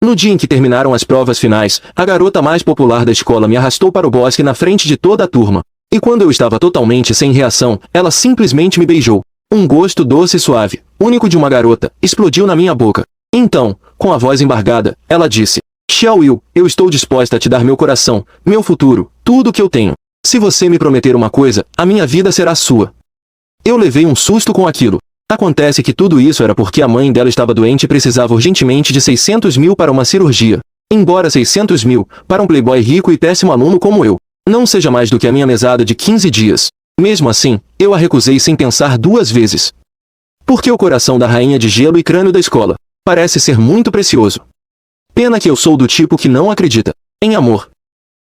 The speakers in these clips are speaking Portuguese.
No dia em que terminaram as provas finais, a garota mais popular da escola me arrastou para o bosque na frente de toda a turma. E quando eu estava totalmente sem reação, ela simplesmente me beijou. Um gosto doce e suave, único de uma garota, explodiu na minha boca. Então, com a voz embargada, ela disse: Xiaoyu, eu estou disposta a te dar meu coração, meu futuro, tudo o que eu tenho. Se você me prometer uma coisa, a minha vida será sua. Eu levei um susto com aquilo. Acontece que tudo isso era porque a mãe dela estava doente e precisava urgentemente de 600 mil para uma cirurgia. Embora 600 mil, para um playboy rico e péssimo aluno como eu, não seja mais do que a minha mesada de 15 dias. Mesmo assim, eu a recusei sem pensar duas vezes. Porque o coração da rainha de gelo e crânio da escola parece ser muito precioso. Pena que eu sou do tipo que não acredita em amor.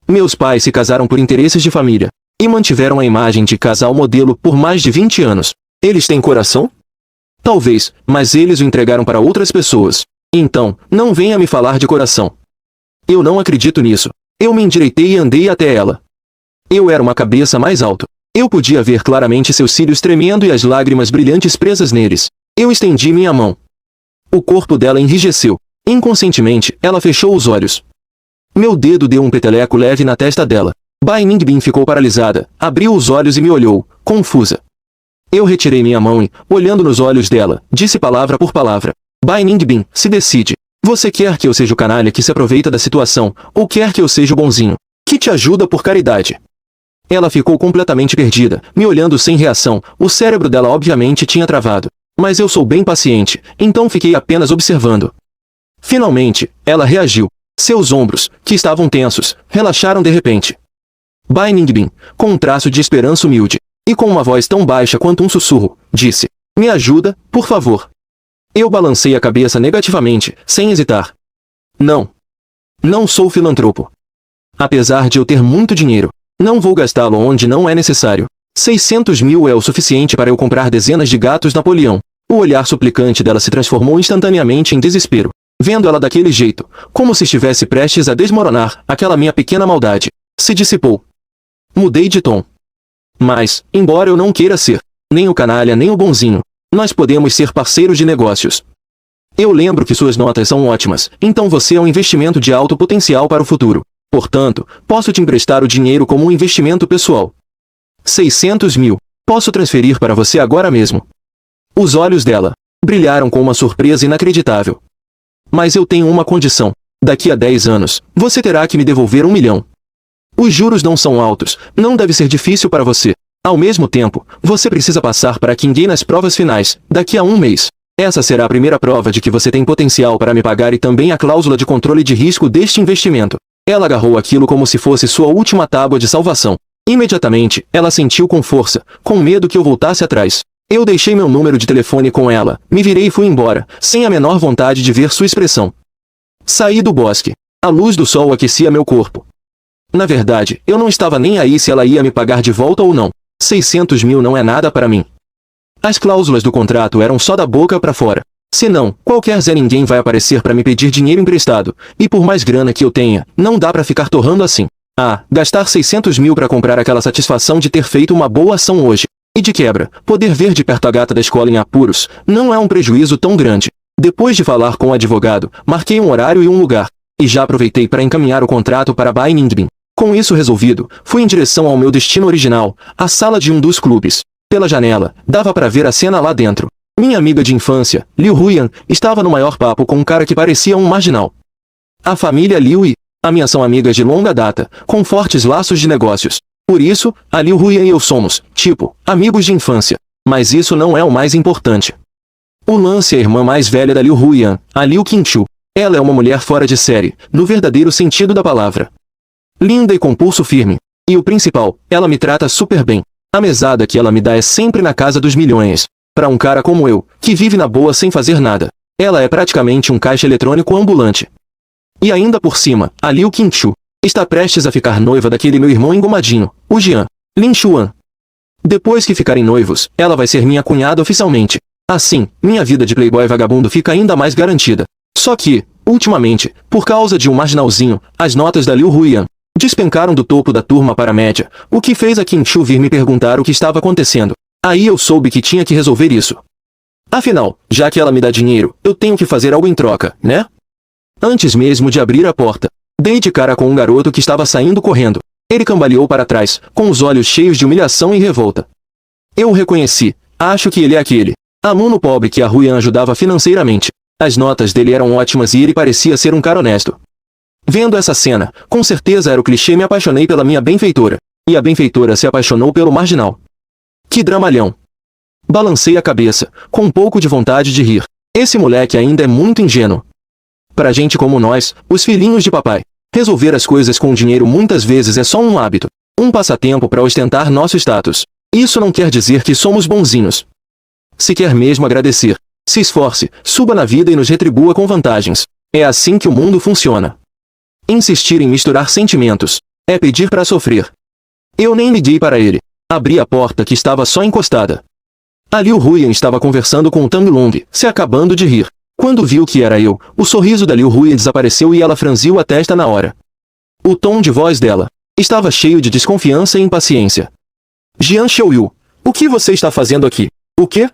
Meus pais se casaram por interesses de família e mantiveram a imagem de casal modelo por mais de 20 anos. Eles têm coração? Talvez, mas eles o entregaram para outras pessoas. Então, não venha me falar de coração. Eu não acredito nisso. Eu me endireitei e andei até ela. Eu era uma cabeça mais alto. Eu podia ver claramente seus cílios tremendo e as lágrimas brilhantes presas neles. Eu estendi minha mão. O corpo dela enrijeceu. Inconscientemente, ela fechou os olhos. Meu dedo deu um peteleco leve na testa dela. Bai Ningbin ficou paralisada, abriu os olhos e me olhou, confusa. Eu retirei minha mão e, olhando nos olhos dela, disse palavra por palavra: Bai Ningbin, se decide. Você quer que eu seja o canalha que se aproveita da situação, ou quer que eu seja o bonzinho, que te ajuda por caridade? Ela ficou completamente perdida, me olhando sem reação. O cérebro dela obviamente tinha travado. Mas eu sou bem paciente, então fiquei apenas observando. Finalmente, ela reagiu. Seus ombros, que estavam tensos, relaxaram de repente. Bai Ningbin, com um traço de esperança humilde, e com uma voz tão baixa quanto um sussurro, disse: Me ajuda, por favor. Eu balancei a cabeça negativamente, sem hesitar. Não. Não sou filantropo. Apesar de eu ter muito dinheiro, não vou gastá-lo onde não é necessário. 600 mil é o suficiente para eu comprar dezenas de gatos Napoleão. O olhar suplicante dela se transformou instantaneamente em desespero. Vendo ela daquele jeito, como se estivesse prestes a desmoronar, aquela minha pequena maldade se dissipou. Mudei de tom. Mas, embora eu não queira ser nem o canalha nem o bonzinho, nós podemos ser parceiros de negócios. Eu lembro que suas notas são ótimas, então você é um investimento de alto potencial para o futuro. Portanto, posso te emprestar o dinheiro como um investimento pessoal. 600 mil. Posso transferir para você agora mesmo. Os olhos dela brilharam com uma surpresa inacreditável. Mas eu tenho uma condição. Daqui a 10 anos, você terá que me devolver 1 milhão. Os juros não são altos, não deve ser difícil para você. Ao mesmo tempo, você precisa passar para Qingei nas provas finais, daqui a 1 mês. Essa será a primeira prova de que você tem potencial para me pagar e também a cláusula de controle de risco deste investimento. Ela agarrou aquilo como se fosse sua última tábua de salvação. Imediatamente, ela sentiu com força, com medo que eu voltasse atrás. Eu deixei meu número de telefone com ela, me virei e fui embora, sem a menor vontade de ver sua expressão. Saí do bosque. A luz do sol aquecia meu corpo. Na verdade, eu não estava nem aí se ela ia me pagar de volta ou não. 600 mil não é nada para mim. As cláusulas do contrato eram só da boca para fora. Senão, qualquer Zé Ninguém vai aparecer para me pedir dinheiro emprestado, e por mais grana que eu tenha, não dá para ficar torrando assim. Ah, gastar 600 mil para comprar aquela satisfação de ter feito uma boa ação hoje. E de quebra, poder ver de perto a gata da escola em apuros, não é um prejuízo tão grande. Depois de falar com o advogado, marquei um horário e um lugar, e já aproveitei para encaminhar o contrato para Bai Ningbin. Com isso resolvido, fui em direção ao meu destino original, a sala de um dos clubes. Pela janela, dava para ver a cena lá dentro. Minha amiga de infância, Liu Huyan, estava no maior papo com um cara que parecia um marginal. A família Liu e a minha são amigas de longa data, com fortes laços de negócios. Por isso, a Liu Huyan e eu somos, tipo, amigos de infância. Mas isso não é o mais importante. O lance é a irmã mais velha da Liu Huyan, a Liu Qingchu. Ela é uma mulher fora de série, no verdadeiro sentido da palavra. Linda e com pulso firme. E o principal, ela me trata super bem. A mesada que ela me dá é sempre na casa dos milhões. Para um cara como eu, que vive na boa sem fazer nada. Ela é praticamente um caixa eletrônico ambulante. E ainda por cima, a Liu Qingchu está prestes a ficar noiva daquele meu irmão engomadinho, o Jian Lin Xuan. Depois que ficarem noivos, ela vai ser minha cunhada oficialmente. Assim, minha vida de playboy vagabundo fica ainda mais garantida. Só que, ultimamente, por causa de um marginalzinho, as notas da Liu Huyan despencaram do topo da turma para a média, o que fez a Qingchu vir me perguntar o que estava acontecendo. Aí eu soube que tinha que resolver isso. Afinal, já que ela me dá dinheiro, eu tenho que fazer algo em troca, né? Antes mesmo de abrir a porta, dei de cara com um garoto que estava saindo correndo. Ele cambaleou para trás, com os olhos cheios de humilhação e revolta. Eu o reconheci. Acho que ele é aquele aluno pobre que a Ruian ajudava financeiramente. As notas dele eram ótimas e ele parecia ser um cara honesto. Vendo essa cena, com certeza era o clichê, me apaixonei pela minha benfeitora. E a benfeitora se apaixonou pelo marginal. Que dramalhão! Balancei a cabeça, com um pouco de vontade de rir. Esse moleque ainda é muito ingênuo. Pra gente como nós, os filhinhos de papai, resolver as coisas com dinheiro muitas vezes é só um hábito, um passatempo para ostentar nosso status. Isso não quer dizer que somos bonzinhos. Se quer mesmo agradecer, se esforce, suba na vida e nos retribua com vantagens. É assim que o mundo funciona. Insistir em misturar sentimentos é pedir para sofrer. Eu nem liguei para ele. Abri a porta que estava só encostada. A Liu Huyan estava conversando com o Tang Long, se acabando de rir. Quando viu que era eu, o sorriso da Liu Huyan desapareceu e ela franziu a testa na hora. O tom de voz dela estava cheio de desconfiança e impaciência. Jian Xiaoyu, o que você está fazendo aqui? O quê?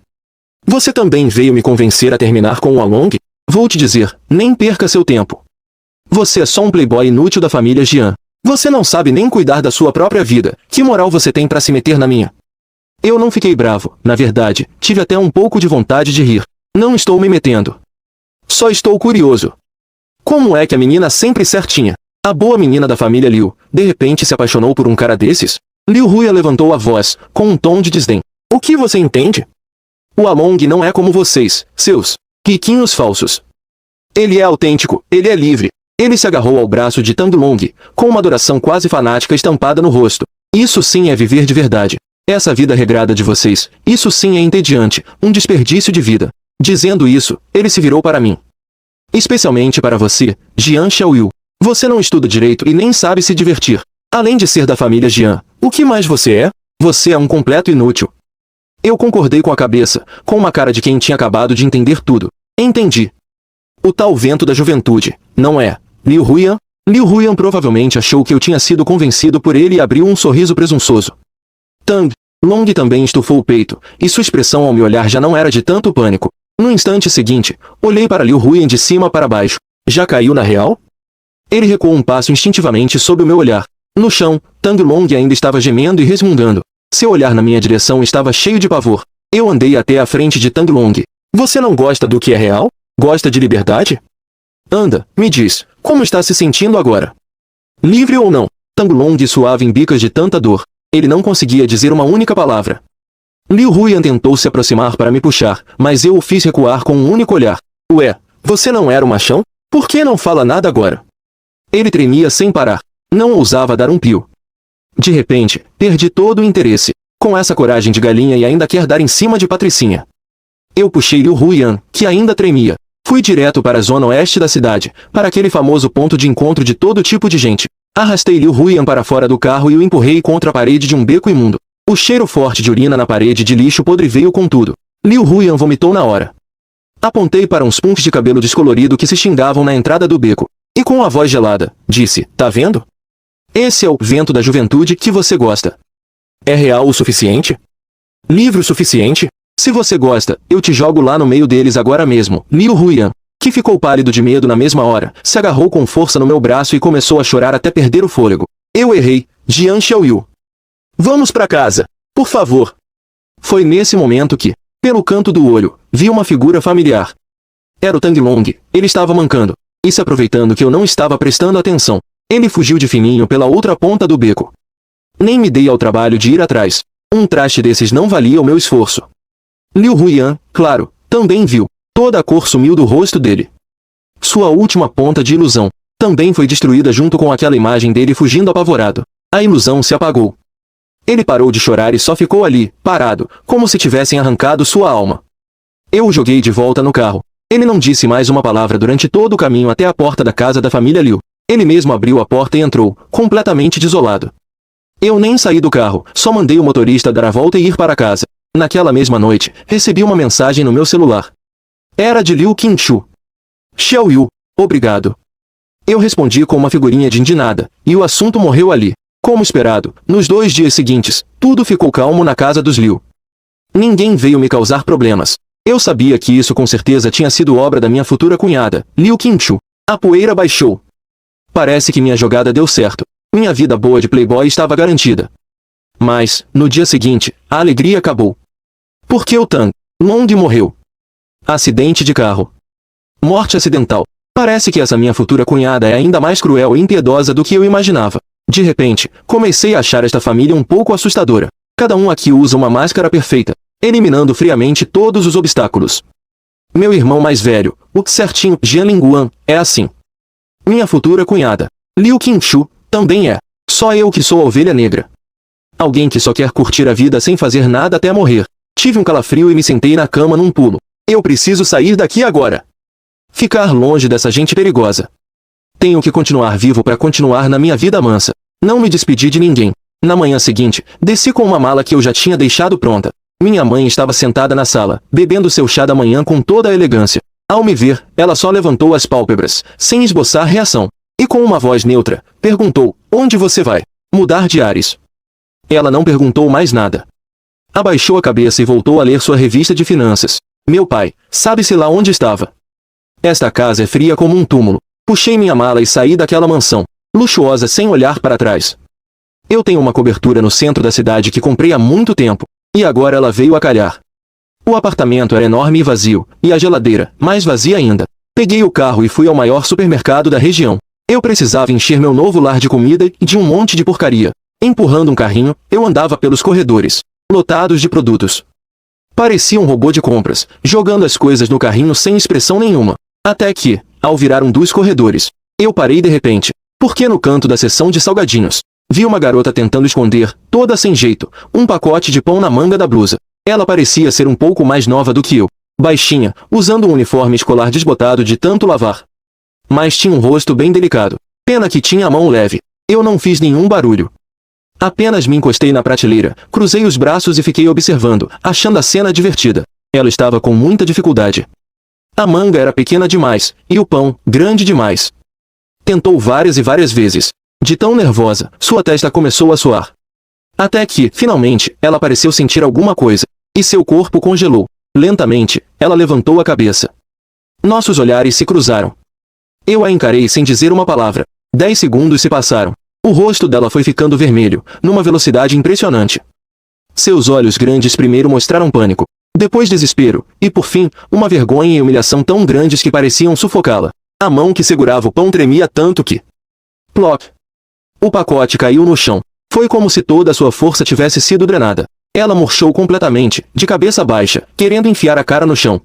Você também veio me convencer a terminar com o Along? Vou te dizer, nem perca seu tempo. Você é só um playboy inútil da família Jian. Você não sabe nem cuidar da sua própria vida. Que moral você tem para se meter na minha? Eu não fiquei bravo, na verdade, tive até um pouco de vontade de rir. Não estou me metendo. Só estou curioso. Como é que a menina sempre certinha, a boa menina da família Liu, de repente se apaixonou por um cara desses? Liu Huya levantou a voz, com um tom de desdém. O que você entende? O Along não é como vocês, seus riquinhos falsos. Ele é autêntico, ele é livre. Ele se agarrou ao braço de Tang Long, com uma adoração quase fanática estampada no rosto. Isso sim é viver de verdade. Essa vida regrada de vocês, isso sim é entediante, um desperdício de vida. Dizendo isso, ele se virou para mim. Especialmente para você, Jian Xiaoyu. Você não estuda direito e nem sabe se divertir. Além de ser da família Jian, o que mais você é? Você é um completo inútil. Eu concordei com a cabeça, com uma cara de quem tinha acabado de entender tudo. Entendi. O tal vento da juventude, não é? Liu Huyan? Liu Huyan provavelmente achou que eu tinha sido convencido por ele e abriu um sorriso presunçoso. Tang Long também estufou o peito, e sua expressão ao me olhar já não era de tanto pânico. No instante seguinte, olhei para Liu Huyan de cima para baixo. Já caiu na real? Ele recuou um passo instintivamente sob o meu olhar. No chão, Tang Long ainda estava gemendo e resmungando. Seu olhar na minha direção estava cheio de pavor. Eu andei até a frente de Tang Long. Você não gosta do que é real? Gosta de liberdade? Anda, me diz, como está se sentindo agora? Livre ou não? Tang Long suava em bicas de tanta dor. Ele não conseguia dizer uma única palavra. Liu Huyan tentou se aproximar para me puxar, mas eu o fiz recuar com um único olhar. Ué, você não era o machão? Por que não fala nada agora? Ele tremia sem parar. Não ousava dar um pio. De repente, perdi todo o interesse. Com essa coragem de galinha e ainda quer dar em cima de Patricinha. Eu puxei Liu Huyan, que ainda tremia. Fui direto para a zona oeste da cidade, para aquele famoso ponto de encontro de todo tipo de gente. Arrastei Liu Huyan para fora do carro e o empurrei contra a parede de um beco imundo. O cheiro forte de urina na parede de lixo podre veio com tudo. Liu Huyan vomitou na hora. Apontei para uns punks de cabelo descolorido que se xingavam na entrada do beco. E com a voz gelada, disse, tá vendo? Esse é o vento da juventude que você gosta. É real o suficiente? Livre o suficiente? Se você gosta, eu te jogo lá no meio deles agora mesmo. Liu Huyan, que ficou pálido de medo na mesma hora, se agarrou com força no meu braço e começou a chorar até perder o fôlego. Eu errei, Jian Xiaoyu. Vamos para casa, por favor. Foi nesse momento que, pelo canto do olho, vi uma figura familiar. Era o Tang Long, ele estava mancando, e se aproveitando que eu não estava prestando atenção. Ele fugiu de fininho pela outra ponta do beco. Nem me dei ao trabalho de ir atrás. Um traste desses não valia o meu esforço. Liu Huyan, claro, também viu. Toda a cor sumiu do rosto dele. Sua última ponta de ilusão também foi destruída junto com aquela imagem dele fugindo apavorado. A ilusão se apagou. Ele parou de chorar e só ficou ali, parado, como se tivessem arrancado sua alma. Eu o joguei de volta no carro. Ele não disse mais uma palavra durante todo o caminho até a porta da casa da família Liu. Ele mesmo abriu a porta e entrou, completamente desolado. Eu nem saí do carro, só mandei o motorista dar a volta e ir para casa. Naquela mesma noite, recebi uma mensagem no meu celular. Era de Liu Qingchu. Xiaoyu, obrigado. Eu respondi com uma figurinha de indignada, e o assunto morreu ali. Como esperado, nos 2 dias seguintes, tudo ficou calmo na casa dos Liu. Ninguém veio me causar problemas. Eu sabia que isso com certeza tinha sido obra da minha futura cunhada, Liu Qingchu. A poeira baixou. Parece que minha jogada deu certo. Minha vida boa de playboy estava garantida. Mas, no dia seguinte, a alegria acabou. Porque o Tang Long morreu. Acidente de carro. Morte acidental. Parece que essa minha futura cunhada é ainda mais cruel e impiedosa do que eu imaginava. De repente, comecei a achar esta família um pouco assustadora. Cada um aqui usa uma máscara perfeita, eliminando friamente todos os obstáculos. Meu irmão mais velho, o certinho Jian Linguan, é assim. Minha futura cunhada, Liu Qingshu, também é. Só eu que sou a ovelha negra. Alguém que só quer curtir a vida sem fazer nada até morrer. Tive um calafrio e me sentei na cama num pulo. Eu preciso sair daqui agora. Ficar longe dessa gente perigosa. Tenho que continuar vivo para continuar na minha vida mansa. Não me despedi de ninguém. Na manhã seguinte, desci com uma mala que eu já tinha deixado pronta. Minha mãe estava sentada na sala, bebendo seu chá da manhã com toda a elegância. Ao me ver, ela só levantou as pálpebras, sem esboçar reação. E com uma voz neutra, perguntou, onde você vai? Mudar de ares. Ela não perguntou mais nada. Abaixou a cabeça e voltou a ler sua revista de finanças. Meu pai, sabe-se lá onde estava. Esta casa é fria como um túmulo. Puxei minha mala e saí daquela mansão, luxuosa sem olhar para trás. Eu tenho uma cobertura no centro da cidade que comprei há muito tempo, e agora ela veio a calhar. O apartamento era enorme e vazio, e a geladeira, mais vazia ainda. Peguei o carro e fui ao maior supermercado da região. Eu precisava encher meu novo lar de comida e de um monte de porcaria. Empurrando um carrinho, eu andava pelos corredores, lotados de produtos. Parecia um robô de compras, jogando as coisas no carrinho sem expressão nenhuma. Até que, ao virar um dos corredores, eu parei de repente, porque no canto da seção de salgadinhos, vi uma garota tentando esconder, toda sem jeito, um pacote de pão na manga da blusa. Ela parecia ser um pouco mais nova do que eu, baixinha, usando um uniforme escolar desbotado de tanto lavar. Mas tinha um rosto bem delicado. Pena que tinha a mão leve. Eu não fiz nenhum barulho. Apenas me encostei na prateleira, cruzei os braços e fiquei observando, achando a cena divertida. Ela estava com muita dificuldade. A manga era pequena demais, e o pão, grande demais. Tentou várias e várias vezes. De tão nervosa, sua testa começou a suar. Até que, finalmente, ela pareceu sentir alguma coisa, e seu corpo congelou. Lentamente, ela levantou a cabeça. Nossos olhares se cruzaram. Eu a encarei sem dizer uma palavra. 10 segundos se passaram. O rosto dela foi ficando vermelho, numa velocidade impressionante. Seus olhos grandes primeiro mostraram pânico, depois desespero, e por fim, uma vergonha e humilhação tão grandes que pareciam sufocá-la. A mão que segurava o pão tremia tanto que... Plop! O pacote caiu no chão. Foi como se toda a sua força tivesse sido drenada. Ela murchou completamente, de cabeça baixa, querendo enfiar a cara no chão.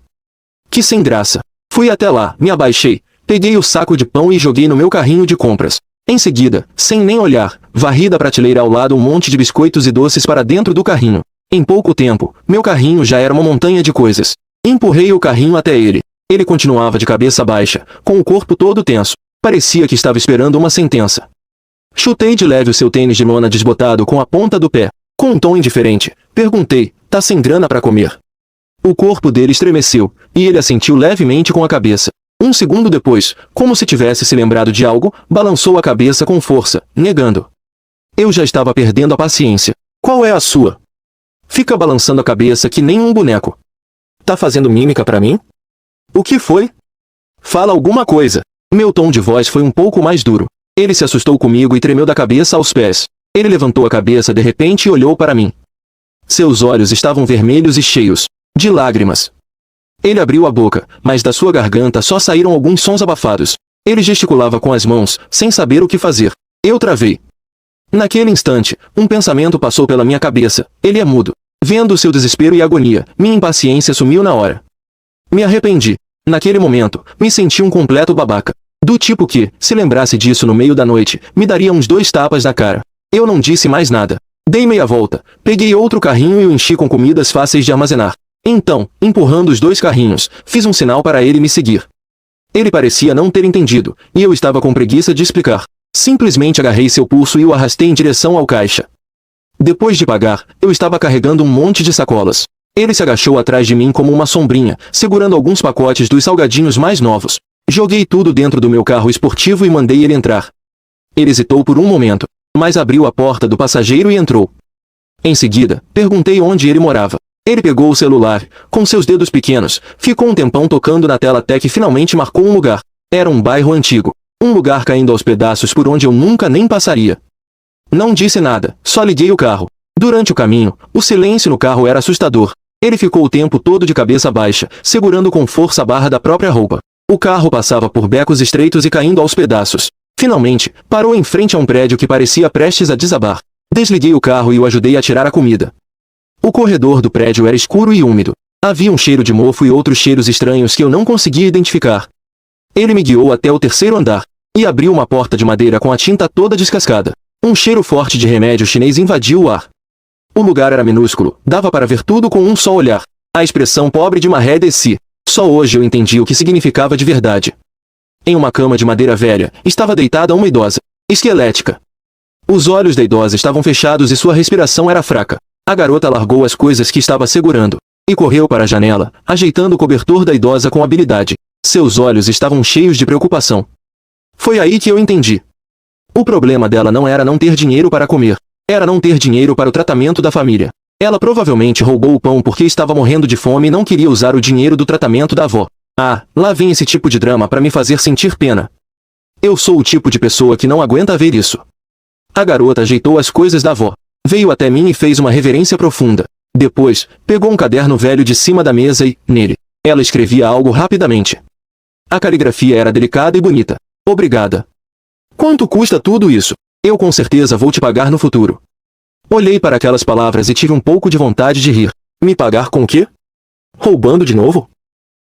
Que sem graça. Fui até lá, me abaixei, peguei o saco de pão e joguei no meu carrinho de compras. Em seguida, sem nem olhar, varri da prateleira ao lado um monte de biscoitos e doces para dentro do carrinho. Em pouco tempo, meu carrinho já era uma montanha de coisas. Empurrei o carrinho até ele. Ele continuava de cabeça baixa, com o corpo todo tenso. Parecia que estava esperando uma sentença. Chutei de leve o seu tênis de lona desbotado com a ponta do pé. Com um tom indiferente, perguntei, tá sem grana para comer? O corpo dele estremeceu, e ele assentiu levemente com a cabeça. Um segundo depois, como se tivesse se lembrado de algo, balançou a cabeça com força, negando. Eu já estava perdendo a paciência. Qual é a sua? Fica balançando a cabeça que nem um boneco. Tá fazendo mímica pra mim? O que foi? Fala alguma coisa. Meu tom de voz foi um pouco mais duro. Ele se assustou comigo e tremeu da cabeça aos pés. Ele levantou a cabeça de repente e olhou para mim. Seus olhos estavam vermelhos e cheios de lágrimas. Ele abriu a boca, mas da sua garganta só saíram alguns sons abafados. Ele gesticulava com as mãos, sem saber o que fazer. Eu travei. Naquele instante, um pensamento passou pela minha cabeça. Ele é mudo. Vendo seu desespero e agonia, minha impaciência sumiu na hora. Me arrependi. Naquele momento, me senti um completo babaca. Do tipo que, se lembrasse disso no meio da noite, me daria uns 2 tapas na cara. Eu não disse mais nada. Dei meia volta, peguei outro carrinho e o enchi com comidas fáceis de armazenar. Então, empurrando os 2 carrinhos, fiz um sinal para ele me seguir. Ele parecia não ter entendido, e eu estava com preguiça de explicar. Simplesmente agarrei seu pulso e o arrastei em direção ao caixa. Depois de pagar, eu estava carregando um monte de sacolas. Ele se agachou atrás de mim como uma sombrinha, segurando alguns pacotes dos salgadinhos mais novos. Joguei tudo dentro do meu carro esportivo e mandei ele entrar. Ele hesitou por um momento, mas abriu a porta do passageiro e entrou. Em seguida, perguntei onde ele morava. Ele pegou o celular, com seus dedos pequenos, ficou um tempão tocando na tela até que finalmente marcou um lugar. Era um bairro antigo. Um lugar caindo aos pedaços por onde eu nunca nem passaria. Não disse nada, só liguei o carro. Durante o caminho, o silêncio no carro era assustador. Ele ficou o tempo todo de cabeça baixa, segurando com força a barra da própria roupa. O carro passava por becos estreitos e caindo aos pedaços. Finalmente, parou em frente a um prédio que parecia prestes a desabar. Desliguei o carro e o ajudei a tirar a comida. O corredor do prédio era escuro e úmido. Havia um cheiro de mofo e outros cheiros estranhos que eu não conseguia identificar. Ele me guiou até o terceiro andar e abriu uma porta de madeira com a tinta toda descascada. Um cheiro forte de remédio chinês invadiu o ar. O lugar era minúsculo, dava para ver tudo com um só olhar. A expressão pobre de Maré desci. Só hoje eu entendi o que significava de verdade. Em uma cama de madeira velha, estava deitada uma idosa, esquelética. Os olhos da idosa estavam fechados e sua respiração era fraca. A garota largou as coisas que estava segurando e correu para a janela, ajeitando o cobertor da idosa com habilidade. Seus olhos estavam cheios de preocupação. Foi aí que eu entendi. O problema dela não era não ter dinheiro para comer. Era não ter dinheiro para o tratamento da família. Ela provavelmente roubou o pão porque estava morrendo de fome e não queria usar o dinheiro do tratamento da avó. Ah, lá vem esse tipo de drama para me fazer sentir pena. Eu sou o tipo de pessoa que não aguenta ver isso. A garota ajeitou as coisas da avó. Veio até mim e fez uma reverência profunda. Depois, pegou um caderno velho de cima da mesa e, nele, ela escrevia algo rapidamente. A caligrafia era delicada e bonita. Obrigada. Quanto custa tudo isso? Eu com certeza vou te pagar no futuro. Olhei para aquelas palavras e tive um pouco de vontade de rir. Me pagar com o quê? Roubando de novo?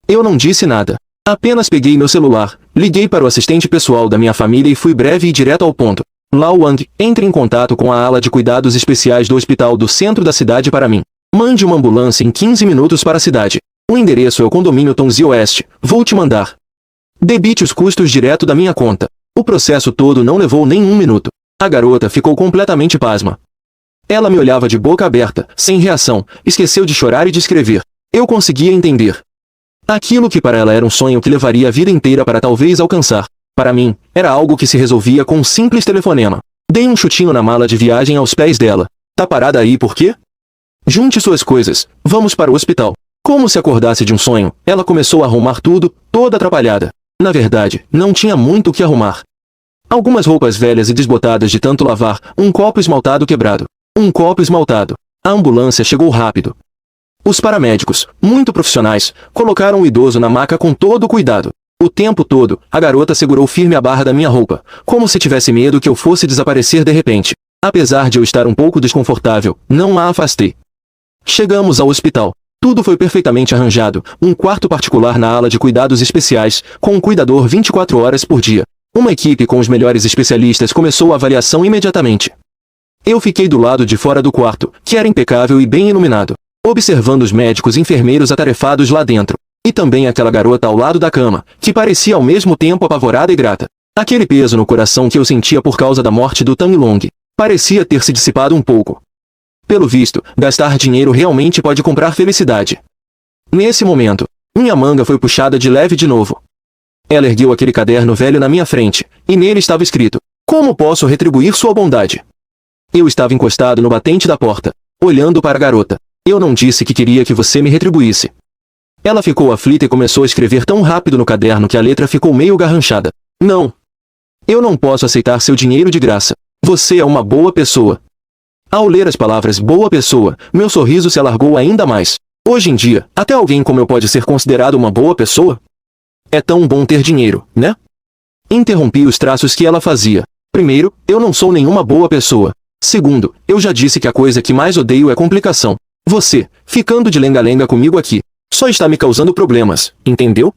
Eu não disse nada. Apenas peguei meu celular, liguei para o assistente pessoal da minha família e fui breve e direto ao ponto. Lao Wang, entre em contato com a ala de cuidados especiais do hospital do centro da cidade para mim. Mande uma ambulância em 15 minutos para a cidade. O endereço é o condomínio Tonzi Oeste. Vou te mandar. Debite os custos direto da minha conta. O processo todo não levou nem um minuto. A garota ficou completamente pasma. Ela me olhava de boca aberta, sem reação, esqueceu de chorar e de escrever. Eu conseguia entender. Aquilo que para ela era um sonho que levaria a vida inteira para talvez alcançar. Para mim, era algo que se resolvia com um simples telefonema. Dei um chutinho na mala de viagem aos pés dela. Tá parada aí por quê? Junte suas coisas, vamos para o hospital. Como se acordasse de um sonho, ela começou a arrumar tudo, toda atrapalhada. Na verdade, não tinha muito o que arrumar. Algumas roupas velhas e desbotadas de tanto lavar, um copo esmaltado quebrado. Um copo esmaltado. A ambulância chegou rápido. Os paramédicos, muito profissionais, colocaram o idoso na maca com todo o cuidado. O tempo todo, a garota segurou firme a barra da minha roupa, como se tivesse medo que eu fosse desaparecer de repente. Apesar de eu estar um pouco desconfortável, não a afastei. Chegamos ao hospital. Tudo foi perfeitamente arranjado, um quarto particular na ala de cuidados especiais, com um cuidador 24 horas por dia. Uma equipe com os melhores especialistas começou a avaliação imediatamente. Eu fiquei do lado de fora do quarto, que era impecável e bem iluminado, observando os médicos e enfermeiros atarefados lá dentro. E também aquela garota ao lado da cama, que parecia ao mesmo tempo apavorada e grata. Aquele peso no coração que eu sentia por causa da morte do Tang Long parecia ter se dissipado um pouco. Pelo visto, gastar dinheiro realmente pode comprar felicidade. Nesse momento, minha manga foi puxada de leve de novo. Ela ergueu aquele caderno velho na minha frente, e nele estava escrito: Como posso retribuir sua bondade? Eu estava encostado no batente da porta, olhando para a garota. Eu não disse que queria que você me retribuísse. Ela ficou aflita e começou a escrever tão rápido no caderno que a letra ficou meio garranchada. Não. Eu não posso aceitar seu dinheiro de graça. Você é uma boa pessoa. Ao ler as palavras boa pessoa, meu sorriso se alargou ainda mais. Hoje em dia, até alguém como eu pode ser considerado uma boa pessoa? É tão bom ter dinheiro, né? Interrompi os traços que ela fazia. Primeiro, eu não sou nenhuma boa pessoa. Segundo, eu já disse que a coisa que mais odeio é complicação. Você, ficando de lenga-lenga comigo aqui, só está me causando problemas, entendeu?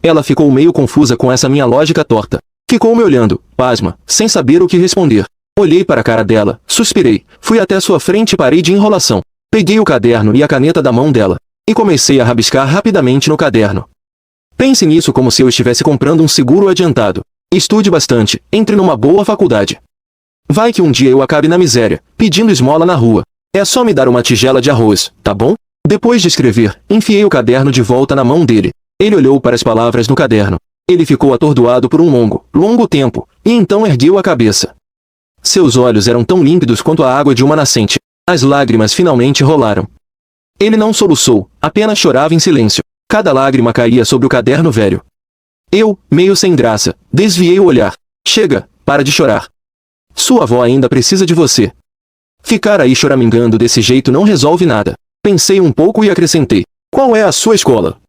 Ela ficou meio confusa com essa minha lógica torta. Ficou me olhando, pasma, sem saber o que responder. Olhei para a cara dela, suspirei, fui até sua frente e parei de enrolação. Peguei o caderno e a caneta da mão dela, e comecei a rabiscar rapidamente no caderno. Pense nisso como se eu estivesse comprando um seguro adiantado. Estude bastante, entre numa boa faculdade. Vai que um dia eu acabe na miséria, pedindo esmola na rua. É só me dar uma tigela de arroz, tá bom? Depois de escrever, enfiei o caderno de volta na mão dele. Ele olhou para as palavras no caderno. Ele ficou atordoado por um longo tempo, e então ergueu a cabeça. Seus olhos eram tão límpidos quanto a água de uma nascente. As lágrimas finalmente rolaram. Ele não soluçou, apenas chorava em silêncio. Cada lágrima caía sobre o caderno velho. Eu, meio sem graça, desviei o olhar. Chega, para de chorar. Sua avó ainda precisa de você. Ficar aí choramingando desse jeito não resolve nada. Pensei um pouco e acrescentei. Qual é a sua escola?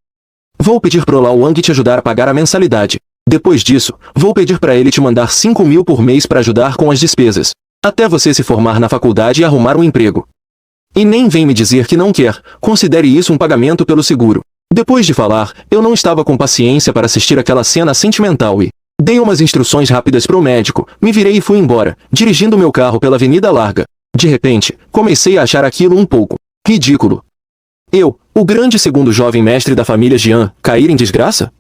Vou pedir pro Lao Wang te ajudar a pagar a mensalidade. Depois disso, vou pedir para ele te mandar 5.000 por mês para ajudar com as despesas. Até você se formar na faculdade e arrumar um emprego. E nem vem me dizer que não quer, considere isso um pagamento pelo seguro. Depois de falar, eu não estava com paciência para assistir aquela cena sentimental e dei umas instruções rápidas pro médico, me virei e fui embora, dirigindo meu carro pela avenida larga. De repente, comecei a achar aquilo um pouco ridículo. Eu, o grande segundo jovem mestre da família Jian, cair em desgraça?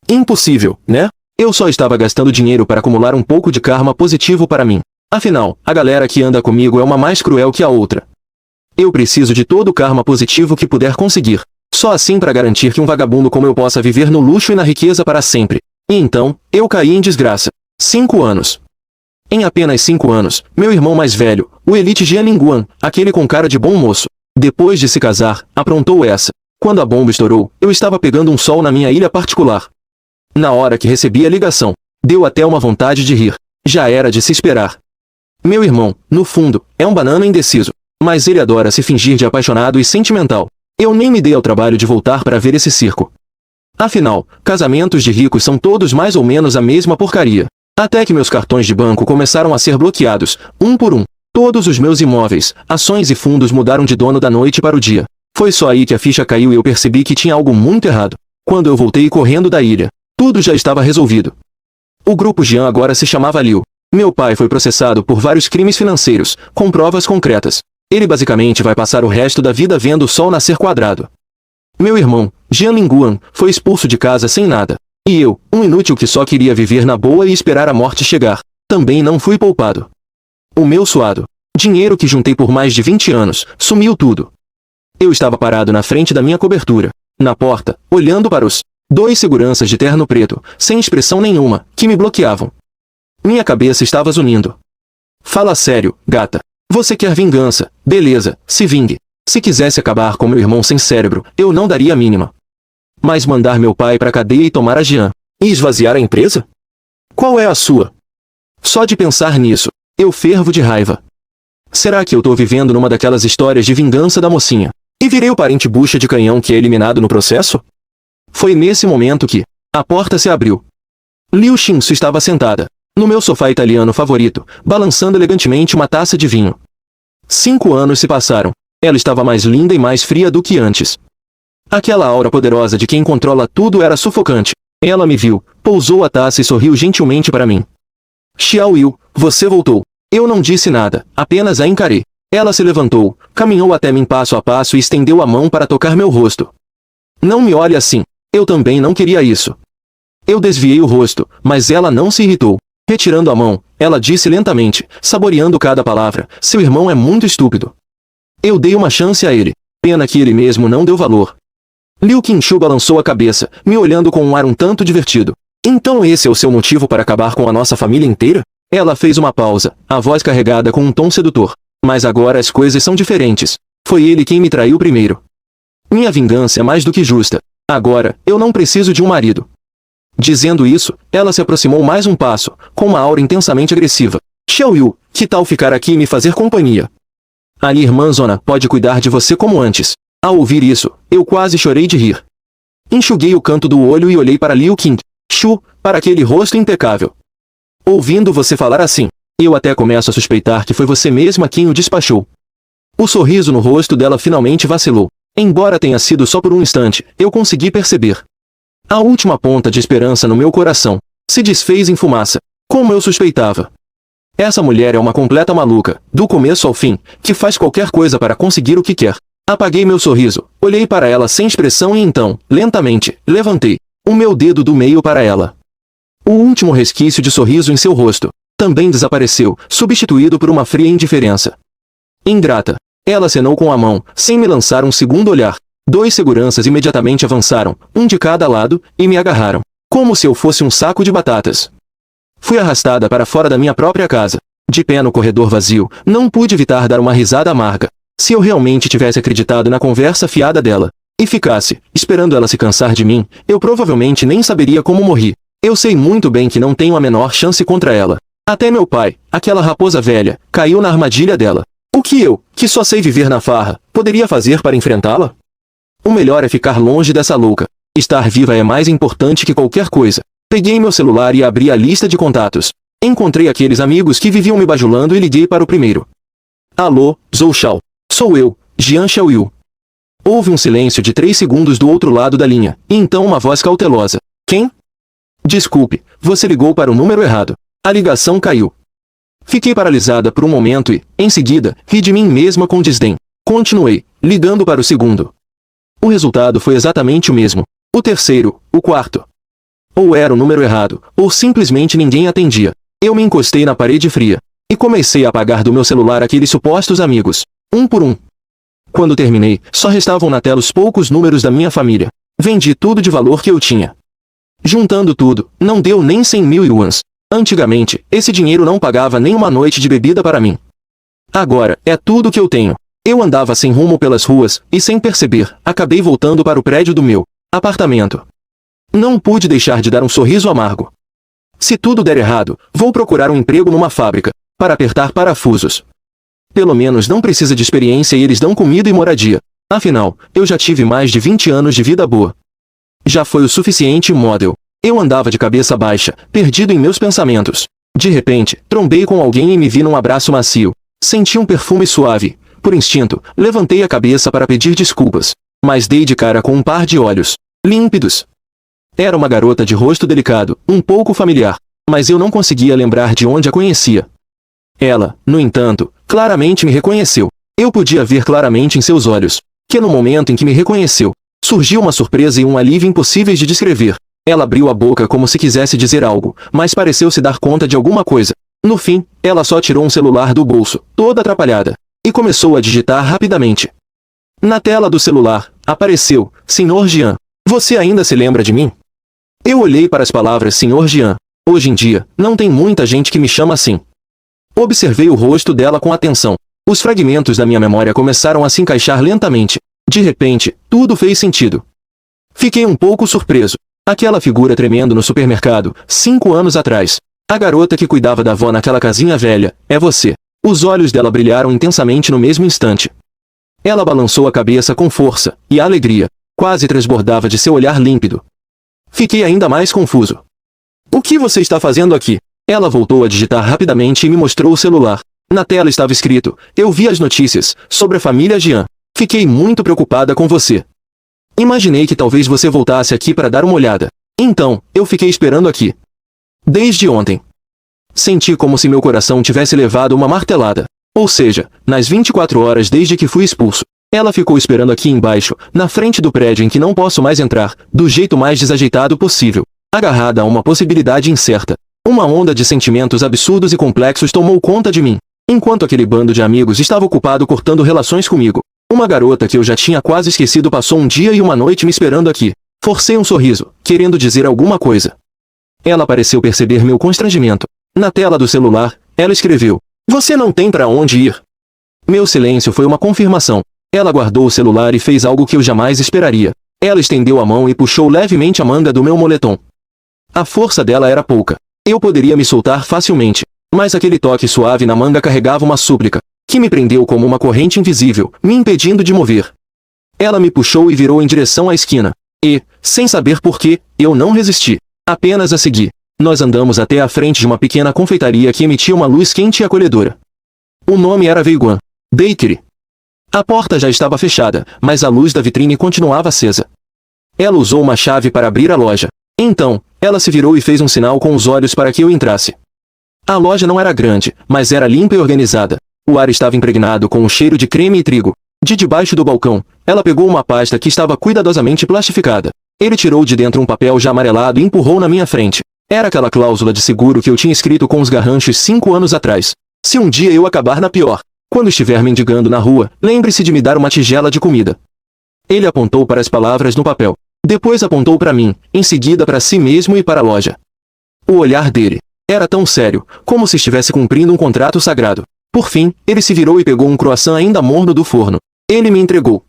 Impossível, né? Eu só estava gastando dinheiro para acumular um pouco de karma positivo para mim. Afinal, a galera que anda comigo é uma mais cruel que a outra. Eu preciso de todo o karma positivo que puder conseguir. Só assim para garantir que um vagabundo como eu possa viver no luxo e na riqueza para sempre. E então, eu caí em desgraça. 5 anos. Em apenas 5 anos, meu irmão mais velho, o Elite Jian Linguan, aquele com cara de bom moço, depois de se casar, aprontou essa. Quando a bomba estourou, eu estava pegando um sol na minha ilha particular. Na hora que recebi a ligação, deu até uma vontade de rir. Já era de se esperar. Meu irmão, no fundo, é um banana indeciso. Mas ele adora se fingir de apaixonado e sentimental. Eu nem me dei ao trabalho de voltar para ver esse circo. Afinal, casamentos de ricos são todos mais ou menos a mesma porcaria. Até que meus cartões de banco começaram a ser bloqueados, um por um. Todos os meus imóveis, ações e fundos mudaram de dono da noite para o dia. Foi só aí que a ficha caiu e eu percebi que tinha algo muito errado. Quando eu voltei correndo da ilha, tudo já estava resolvido. O grupo Jian agora se chamava Liu. Meu pai foi processado por vários crimes financeiros, com provas concretas. Ele basicamente vai passar o resto da vida vendo o sol nascer quadrado. Meu irmão, Jian Linguan, foi expulso de casa sem nada. E eu, um inútil que só queria viver na boa e esperar a morte chegar, também não fui poupado. O meu suado dinheiro que juntei por mais de 20 anos, sumiu tudo. Eu estava parado na frente da minha cobertura, na porta, olhando para os 2 seguranças de terno preto, sem expressão nenhuma, que me bloqueavam. Minha cabeça estava zunindo. Fala sério, gata. Você quer vingança, beleza, se vingue. Se quisesse acabar com meu irmão sem cérebro, eu não daria a mínima. Mas mandar meu pai pra cadeia e tomar a Jian, e esvaziar a empresa? Qual é a sua? Só de pensar nisso, eu fervo de raiva. Será que eu tô vivendo numa daquelas histórias de vingança da mocinha, e virei o parente bucha de canhão que é eliminado no processo? Foi nesse momento que a porta se abriu. Liu Xinsu estava sentada no meu sofá italiano favorito, balançando elegantemente uma taça de vinho. 5 anos se passaram. Ela estava mais linda e mais fria do que antes. Aquela aura poderosa de quem controla tudo era sufocante. Ela me viu, pousou a taça e sorriu gentilmente para mim. Xiao Yu, você voltou. Eu não disse nada, apenas a encarei. Ela se levantou, caminhou até mim passo a passo e estendeu a mão para tocar meu rosto. Não me olhe assim. Eu também não queria isso. Eu desviei o rosto, mas ela não se irritou. Retirando a mão, ela disse lentamente, saboreando cada palavra, seu irmão é muito estúpido. Eu dei uma chance a ele. Pena que ele mesmo não deu valor. Liu Qingshu balançou a cabeça, me olhando com um ar um tanto divertido. Então esse é o seu motivo para acabar com a nossa família inteira? Ela fez uma pausa, a voz carregada com um tom sedutor. Mas agora as coisas são diferentes. Foi ele quem me traiu primeiro. Minha vingança é mais do que justa. Agora, eu não preciso de um marido. Dizendo isso, ela se aproximou mais um passo, com uma aura intensamente agressiva. Xiao Yu, que tal ficar aqui e me fazer companhia? A irmã Zona pode cuidar de você como antes. Ao ouvir isso, eu quase chorei de rir. Enxuguei o canto do olho e olhei para Liu Qingshu, para aquele rosto impecável. Ouvindo você falar assim, eu até começo a suspeitar que foi você mesma quem o despachou. O sorriso no rosto dela finalmente vacilou. Embora tenha sido só por um instante, eu consegui perceber. A última ponta de esperança no meu coração se desfez em fumaça, como eu suspeitava. Essa mulher é uma completa maluca, do começo ao fim, que faz qualquer coisa para conseguir o que quer. Apaguei meu sorriso, olhei para ela sem expressão e então, lentamente, levantei o meu dedo do meio para ela. O último resquício de sorriso em seu rosto também desapareceu, substituído por uma fria indiferença. Ingrata. Ela acenou com a mão, sem me lançar um segundo olhar. 2 seguranças imediatamente avançaram, um de cada lado, e me agarraram, como se eu fosse um saco de batatas. Fui arrastada para fora da minha própria casa. De pé no corredor vazio, não pude evitar dar uma risada amarga. Se eu realmente tivesse acreditado na conversa fiada dela, e ficasse, esperando ela se cansar de mim, eu provavelmente nem saberia como morri. Eu sei muito bem que não tenho a menor chance contra ela. Até meu pai, aquela raposa velha, caiu na armadilha dela. O que eu, que só sei viver na farra, poderia fazer para enfrentá-la? O melhor é ficar longe dessa louca. Estar viva é mais importante que qualquer coisa. Peguei meu celular e abri a lista de contatos. Encontrei aqueles amigos que viviam me bajulando e liguei para o primeiro. Alô, Zhou Shao. Sou eu, Jian Xiaoyu. Houve um silêncio de 3 segundos do outro lado da linha, e então uma voz cautelosa. Quem? Desculpe, você ligou para o número errado. A ligação caiu. Fiquei paralisada por um momento e, em seguida, ri de mim mesma com desdém. Continuei, ligando para o segundo. O resultado foi exatamente o mesmo. O terceiro, o quarto. Ou era o número errado, ou simplesmente ninguém atendia. Eu me encostei na parede fria. E comecei a apagar do meu celular aqueles supostos amigos. Um por um. Quando terminei, só restavam na tela os poucos números da minha família. Vendi tudo de valor que eu tinha. Juntando tudo, não deu nem 100.000 yuans. Antigamente, esse dinheiro não pagava nem uma noite de bebida para mim. Agora, é tudo que eu tenho. Eu andava sem rumo pelas ruas, e sem perceber, acabei voltando para o prédio do meu apartamento. Não pude deixar de dar um sorriso amargo. Se tudo der errado, vou procurar um emprego numa fábrica, para apertar parafusos. Pelo menos não precisa de experiência e eles dão comida e moradia. Afinal, eu já tive mais de 20 anos de vida boa. Já foi o suficiente model. Eu andava de cabeça baixa, perdido em meus pensamentos. De repente, trombei com alguém e me vi num abraço macio. Senti um perfume suave. Por instinto, levantei a cabeça para pedir desculpas. Mas dei de cara com um par de olhos límpidos. Era uma garota de rosto delicado, um pouco familiar. Mas eu não conseguia lembrar de onde a conhecia. Ela, no entanto, claramente me reconheceu. Eu podia ver claramente em seus olhos que no momento em que me reconheceu, surgiu uma surpresa e um alívio impossíveis de descrever. Ela abriu a boca como se quisesse dizer algo, mas pareceu se dar conta de alguma coisa. No fim, ela só tirou um celular do bolso, toda atrapalhada, e começou a digitar rapidamente. Na tela do celular, apareceu, Sr. Jian. Você ainda se lembra de mim? Eu olhei para as palavras Sr. Jian. Hoje em dia, não tem muita gente que me chama assim. Observei o rosto dela com atenção. Os fragmentos da minha memória começaram a se encaixar lentamente. De repente, tudo fez sentido. Fiquei um pouco surpreso. Aquela figura tremendo no supermercado, 5 anos atrás. A garota que cuidava da avó naquela casinha velha, é você. Os olhos dela brilharam intensamente no mesmo instante. Ela balançou a cabeça com força, e a alegria quase transbordava de seu olhar límpido. Fiquei ainda mais confuso. O que você está fazendo aqui? Ela voltou a digitar rapidamente e me mostrou o celular. Na tela estava escrito, eu vi as notícias, sobre a família Jian. Fiquei muito preocupada com você. Imaginei que talvez você voltasse aqui para dar uma olhada. Então, eu fiquei esperando aqui. Desde ontem. Senti como se meu coração tivesse levado uma martelada. Ou seja, nas 24 horas desde que fui expulso. Ela ficou esperando aqui embaixo, na frente do prédio em que não posso mais entrar, do jeito mais desajeitado possível. Agarrada a uma possibilidade incerta. Uma onda de sentimentos absurdos e complexos tomou conta de mim. Enquanto aquele bando de amigos estava ocupado cortando relações comigo. Uma garota que eu já tinha quase esquecido passou um dia e uma noite me esperando aqui. Forcei um sorriso, querendo dizer alguma coisa. Ela pareceu perceber meu constrangimento. Na tela do celular, ela escreveu, você não tem para onde ir. Meu silêncio foi uma confirmação. Ela guardou o celular e fez algo que eu jamais esperaria. Ela estendeu a mão e puxou levemente a manga do meu moletom. A força dela era pouca. Eu poderia me soltar facilmente. Mas aquele toque suave na manga carregava uma súplica, que me prendeu como uma corrente invisível, me impedindo de mover. Ela me puxou e virou em direção à esquina. E, sem saber porquê, eu não resisti. Apenas a segui. Nós andamos até a frente de uma pequena confeitaria que emitia uma luz quente e acolhedora. O nome era Veiguan Bakery. A porta já estava fechada, mas a luz da vitrine continuava acesa. Ela usou uma chave para abrir a loja. Então, ela se virou e fez um sinal com os olhos para que eu entrasse. A loja não era grande, mas era limpa e organizada. O ar estava impregnado com o cheiro de creme e trigo. De debaixo do balcão, ela pegou uma pasta que estava cuidadosamente plastificada. Ele tirou de dentro um papel já amarelado e empurrou na minha frente. Era aquela cláusula de seguro que eu tinha escrito com os garranchos 5 anos atrás. Se um dia eu acabar na pior, quando estiver mendigando na rua, lembre-se de me dar uma tigela de comida. Ele apontou para as palavras no papel. Depois apontou para mim, em seguida para si mesmo e para a loja. O olhar dele era tão sério, como se estivesse cumprindo um contrato sagrado. Por fim, ele se virou e pegou um croissant ainda morno do forno. Ele me entregou.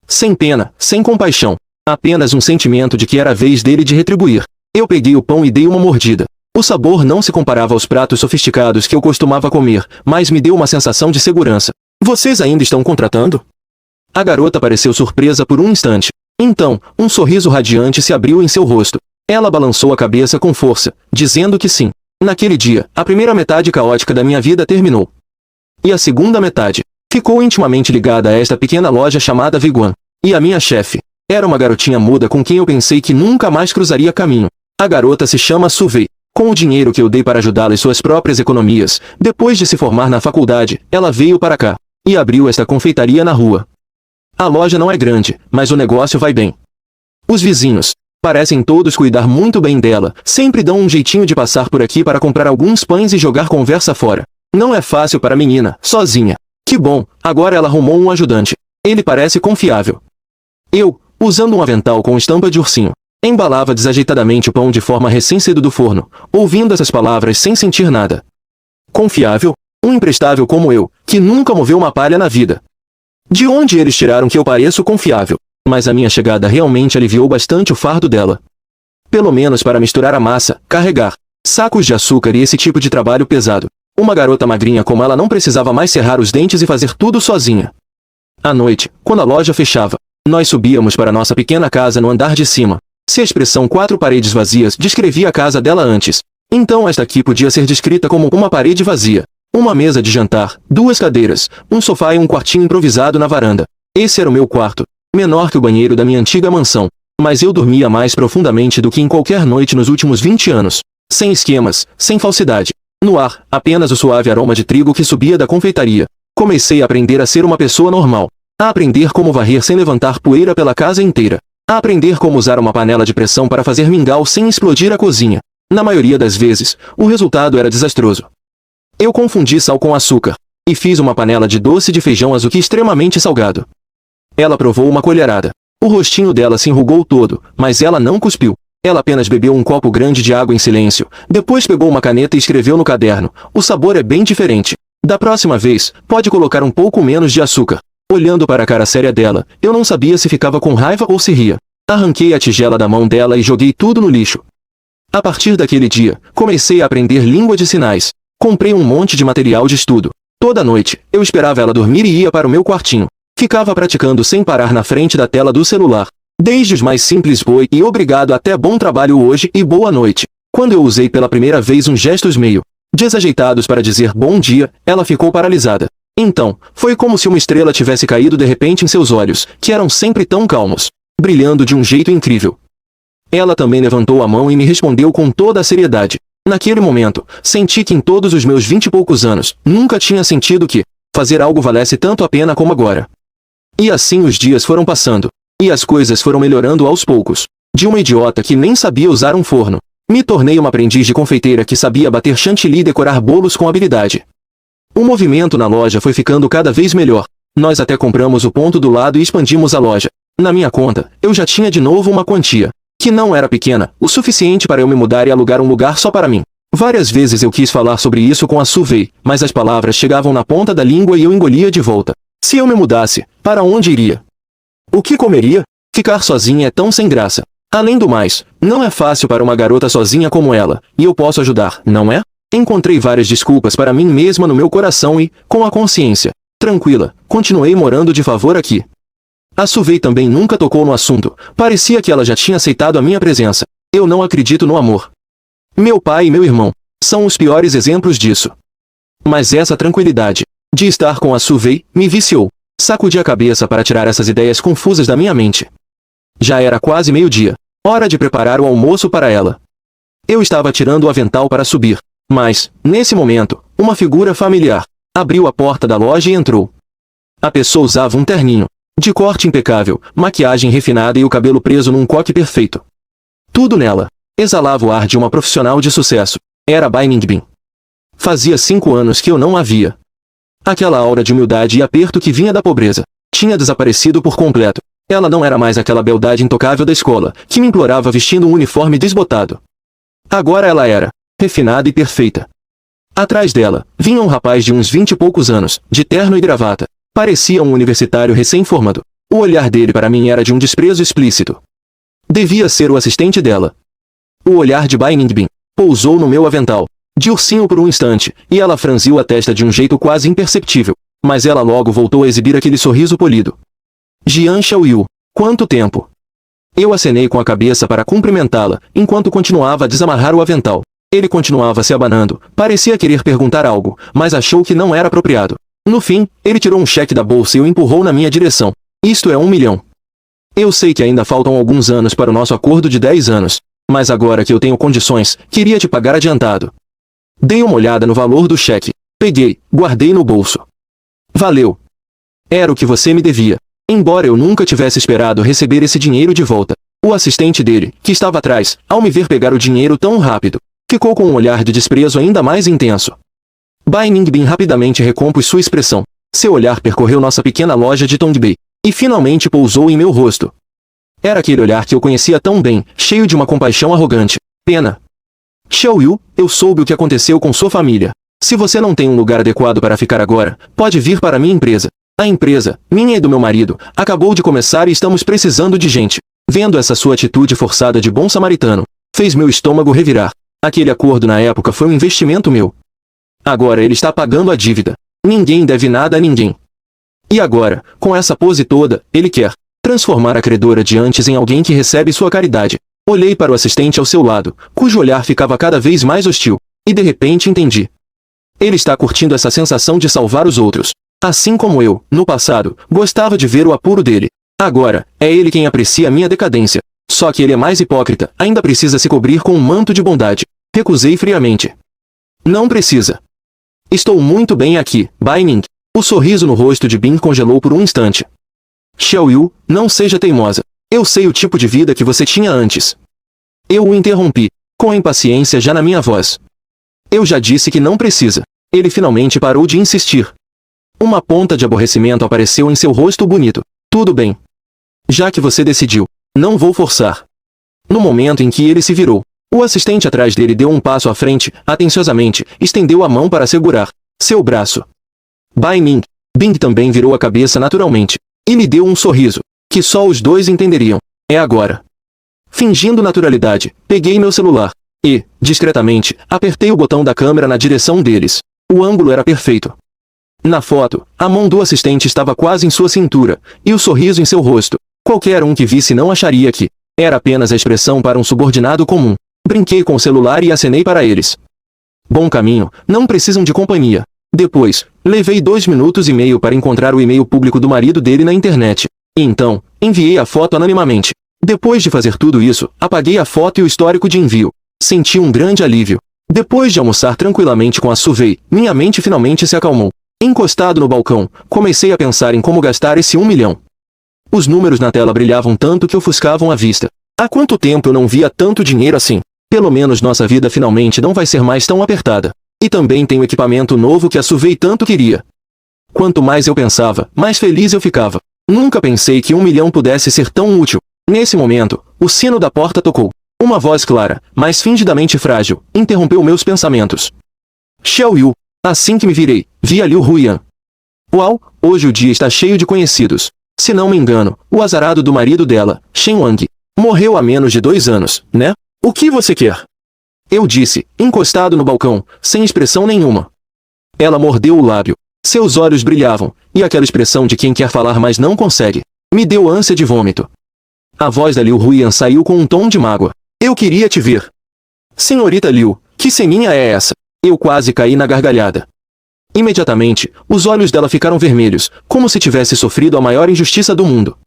Sem pena, sem compaixão. Apenas um sentimento de que era a vez dele de retribuir. Eu peguei o pão e dei uma mordida. O sabor não se comparava aos pratos sofisticados que eu costumava comer, mas me deu uma sensação de segurança. Vocês ainda estão contratando? A garota pareceu surpresa por um instante. Então, um sorriso radiante se abriu em seu rosto. Ela balançou a cabeça com força, dizendo que sim. Naquele dia, a primeira metade caótica da minha vida terminou. E a segunda metade ficou intimamente ligada a esta pequena loja chamada Viguan. E a minha chefe era uma garotinha muda com quem eu pensei que nunca mais cruzaria caminho. A garota se chama Suvei. Com o dinheiro que eu dei para ajudá-la e suas próprias economias, depois de se formar na faculdade, ela veio para cá e abriu esta confeitaria na rua. A loja não é grande, mas o negócio vai bem. Os vizinhos parecem todos cuidar muito bem dela, sempre dão um jeitinho de passar por aqui para comprar alguns pães e jogar conversa fora. Não é fácil para a menina, sozinha. Que bom, agora ela arrumou um ajudante. Ele parece confiável. Eu, usando um avental com estampa de ursinho, embalava desajeitadamente o pão de forma recém-saído do forno, ouvindo essas palavras sem sentir nada. Confiável? Um imprestável como eu, que nunca moveu uma palha na vida. De onde eles tiraram que eu pareço confiável? Mas a minha chegada realmente aliviou bastante o fardo dela. Pelo menos para misturar a massa, carregar sacos de açúcar e esse tipo de trabalho pesado. Uma garota magrinha como ela não precisava mais cerrar os dentes e fazer tudo sozinha. À noite, quando a loja fechava, nós subíamos para nossa pequena casa no andar de cima. Se a expressão 4 paredes vazias descrevia a casa dela antes, então esta aqui podia ser descrita como uma parede vazia. Uma mesa de jantar, 2 cadeiras, um sofá e um quartinho improvisado na varanda. Esse era o meu quarto, menor que o banheiro da minha antiga mansão. Mas eu dormia mais profundamente do que em qualquer noite nos últimos 20 anos. Sem esquemas, sem falsidade. No ar, apenas o suave aroma de trigo que subia da confeitaria. Comecei a aprender a ser uma pessoa normal. A aprender como varrer sem levantar poeira pela casa inteira. A aprender como usar uma panela de pressão para fazer mingau sem explodir a cozinha. Na maioria das vezes, o resultado era desastroso. Eu confundi sal com açúcar, e fiz uma panela de doce de feijão azuki extremamente salgado. Ela provou uma colherada. O rostinho dela se enrugou todo, mas ela não cuspiu. Ela apenas bebeu um copo grande de água em silêncio, depois pegou uma caneta e escreveu no caderno. O sabor é bem diferente. Da próxima vez, pode colocar um pouco menos de açúcar. Olhando para a cara séria dela, eu não sabia se ficava com raiva ou se ria. Arranquei a tigela da mão dela e joguei tudo no lixo. A partir daquele dia, comecei a aprender língua de sinais. Comprei um monte de material de estudo. Toda noite, eu esperava ela dormir e ia para o meu quartinho. Ficava praticando sem parar na frente da tela do celular. Desde os mais simples "oi" e "obrigado" até "bom trabalho hoje" e "boa noite. Quando eu usei pela primeira vez uns gestos meio desajeitados para dizer bom dia, ela ficou paralisada. Então, foi como se uma estrela tivesse caído de repente em seus olhos, que eram sempre tão calmos, brilhando de um jeito incrível. Ela também levantou a mão e me respondeu com toda a seriedade. Naquele momento, senti que em todos os meus 20 e poucos anos, nunca tinha sentido que fazer algo valesse tanto a pena como agora. E assim os dias foram passando. E as coisas foram melhorando aos poucos. De uma idiota que nem sabia usar um forno, me tornei uma aprendiz de confeiteira que sabia bater chantilly e decorar bolos com habilidade. O movimento na loja foi ficando cada vez melhor. Nós até compramos o ponto do lado e expandimos a loja. Na minha conta, eu já tinha de novo uma quantia, que não era pequena, o suficiente para eu me mudar e alugar um lugar só para mim. Várias vezes eu quis falar sobre isso com a Suvei, mas as palavras chegavam na ponta da língua e eu engolia de volta. Se eu me mudasse, para onde iria? O que comeria? Ficar sozinha é tão sem graça. Além do mais, não é fácil para uma garota sozinha como ela, e eu posso ajudar, não é? Encontrei várias desculpas para mim mesma no meu coração e, com a consciência tranquila, continuei morando de favor aqui. A Suvei também nunca tocou no assunto, parecia que ela já tinha aceitado a minha presença. Eu não acredito no amor. Meu pai e meu irmão são os piores exemplos disso. Mas essa tranquilidade de estar com a Suvei me viciou. Sacudi a cabeça para tirar essas ideias confusas da minha mente. Já era quase meio-dia. Hora de preparar o almoço para ela. Eu estava tirando o avental para subir. Mas, nesse momento, uma figura familiar abriu a porta da loja e entrou. A pessoa usava um terninho de corte impecável, maquiagem refinada e o cabelo preso num coque perfeito. Tudo nela exalava o ar de uma profissional de sucesso. Era Bai Ningbin. Fazia 5 anos que eu não a via. Aquela aura de humildade e aperto que vinha da pobreza tinha desaparecido por completo. Ela não era mais aquela beldade intocável da escola, que me implorava vestindo um uniforme desbotado. Agora ela era refinada e perfeita. Atrás dela, vinha um rapaz de uns 20 e poucos anos, de terno e gravata. Parecia um universitário recém-formado. O olhar dele para mim era de um desprezo explícito. Devia ser o assistente dela. O olhar de Bai Ningbin pousou no meu avental, de ursinho por um instante, e ela franziu a testa de um jeito quase imperceptível, mas ela logo voltou a exibir aquele sorriso polido. Jian Xiaoyu, quanto tempo! Eu acenei com a cabeça para cumprimentá-la, enquanto continuava a desamarrar o avental. Ele continuava se abanando, parecia querer perguntar algo, mas achou que não era apropriado. No fim, ele tirou um cheque da bolsa e o empurrou na minha direção. Isto é 1 milhão. Eu sei que ainda faltam alguns anos para o nosso acordo de 10 anos, mas agora que eu tenho condições, queria te pagar adiantado. Dei uma olhada no valor do cheque. Peguei, guardei no bolso. Valeu. Era o que você me devia. Embora eu nunca tivesse esperado receber esse dinheiro de volta, o assistente dele, que estava atrás, ao me ver pegar o dinheiro tão rápido, ficou com um olhar de desprezo ainda mais intenso. Bai Ningbin rapidamente recompôs sua expressão. Seu olhar percorreu nossa pequena loja de Tongbei, e finalmente pousou em meu rosto. Era aquele olhar que eu conhecia tão bem, cheio de uma compaixão arrogante. Pena. Xiaoyu, eu soube o que aconteceu com sua família. Se você não tem um lugar adequado para ficar agora, pode vir para minha empresa. A empresa, minha e do meu marido, acabou de começar e estamos precisando de gente. Vendo essa sua atitude forçada de bom samaritano, fez meu estômago revirar. Aquele acordo na época foi um investimento meu. Agora ele está pagando a dívida. Ninguém deve nada a ninguém. E agora, com essa pose toda, ele quer transformar a credora de antes em alguém que recebe sua caridade. Olhei para o assistente ao seu lado, cujo olhar ficava cada vez mais hostil, e de repente entendi. Ele está curtindo essa sensação de salvar os outros. Assim como eu, no passado, gostava de ver o apuro dele. Agora, é ele quem aprecia minha decadência. Só que ele é mais hipócrita, ainda precisa se cobrir com um manto de bondade. Recusei friamente. Não precisa. Estou muito bem aqui, Bai Ning. O sorriso no rosto de Bin congelou por um instante. Xiaoyu, não seja teimosa. Eu sei o tipo de vida que você tinha antes. Eu o interrompi, com a impaciência já na minha voz. Eu já disse que não precisa. Ele finalmente parou de insistir. Uma ponta de aborrecimento apareceu em seu rosto bonito. Tudo bem. Já que você decidiu, não vou forçar. No momento em que ele se virou, o assistente atrás dele deu um passo à frente, atenciosamente, estendeu a mão para segurar seu braço. Bai Ming, Bing também virou a cabeça naturalmente, e lhe deu um sorriso, que só os dois entenderiam. É agora. Fingindo naturalidade, peguei meu celular, e, discretamente, apertei o botão da câmera na direção deles. O ângulo era perfeito. Na foto, a mão do assistente estava quase em sua cintura, e o sorriso em seu rosto. Qualquer um que visse não acharia que era apenas a expressão para um subordinado comum. Brinquei com o celular e acenei para eles. Bom caminho, não precisam de companhia. Depois, levei 2 minutos e meio para encontrar o e-mail público do marido dele na internet. E então, enviei a foto anonimamente. Depois de fazer tudo isso, apaguei a foto e o histórico de envio. Senti um grande alívio. Depois de almoçar tranquilamente com a Suvei, minha mente finalmente se acalmou. Encostado no balcão, comecei a pensar em como gastar esse 1 milhão. Os números na tela brilhavam tanto que ofuscavam a vista. Há quanto tempo eu não via tanto dinheiro assim? Pelo menos nossa vida finalmente não vai ser mais tão apertada. E também tenho equipamento novo que a Suvei tanto queria. Quanto mais eu pensava, mais feliz eu ficava. Nunca pensei que 1 milhão pudesse ser tão útil. Nesse momento, o sino da porta tocou. Uma voz clara, mas fingidamente frágil, interrompeu meus pensamentos. Xiaoyu. Assim que me virei, vi a Liu Huyan. Uau, hoje o dia está cheio de conhecidos. Se não me engano, o azarado do marido dela, Shen Wang, morreu há menos de 2 anos, né? O que você quer? Eu disse, encostado no balcão, sem expressão nenhuma. Ela mordeu o lábio. Seus olhos brilhavam, e aquela expressão de quem quer falar mas não consegue. Me deu ânsia de vômito. A voz da Liu Huyan saiu com um tom de mágoa. Eu queria te ver. Senhorita Liu, que ceninha é essa? Eu quase caí na gargalhada. Imediatamente, os olhos dela ficaram vermelhos, como se tivesse sofrido a maior injustiça do mundo.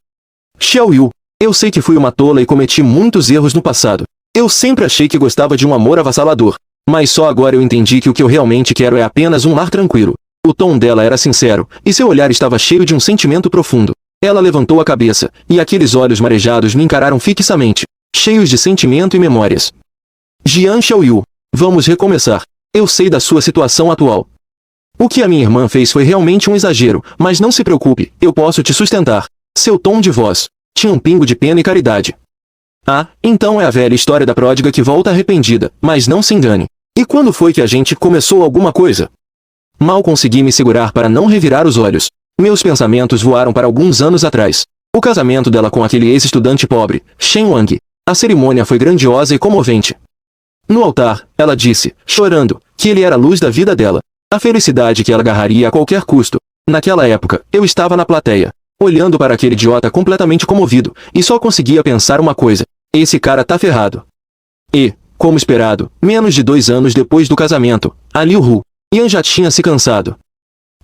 Xiaoyu, eu sei que fui uma tola e cometi muitos erros no passado. Eu sempre achei que gostava de um amor avassalador, mas só agora eu entendi que o que eu realmente quero é apenas um lar tranquilo. O tom dela era sincero, e seu olhar estava cheio de um sentimento profundo. Ela levantou a cabeça, e aqueles olhos marejados me encararam fixamente, cheios de sentimento e memórias. Jian Xiaoyu, vamos recomeçar. Eu sei da sua situação atual. O que a minha irmã fez foi realmente um exagero, mas não se preocupe, eu posso te sustentar. Seu tom de voz tinha um pingo de pena e caridade. Ah, então é a velha história da pródiga que volta arrependida, mas não se engane. E quando foi que a gente começou alguma coisa? Mal consegui me segurar para não revirar os olhos. Meus pensamentos voaram para alguns anos atrás. O casamento dela com aquele ex-estudante pobre, Shen Wang. A cerimônia foi grandiosa e comovente. No altar, ela disse, chorando, que ele era a luz da vida dela. A felicidade que ela agarraria a qualquer custo. Naquela época, eu estava na plateia, olhando para aquele idiota completamente comovido, e só conseguia pensar uma coisa. Esse cara tá ferrado. E, como esperado, menos de 2 anos depois do casamento, a Liu Hu Yan já tinha se cansado.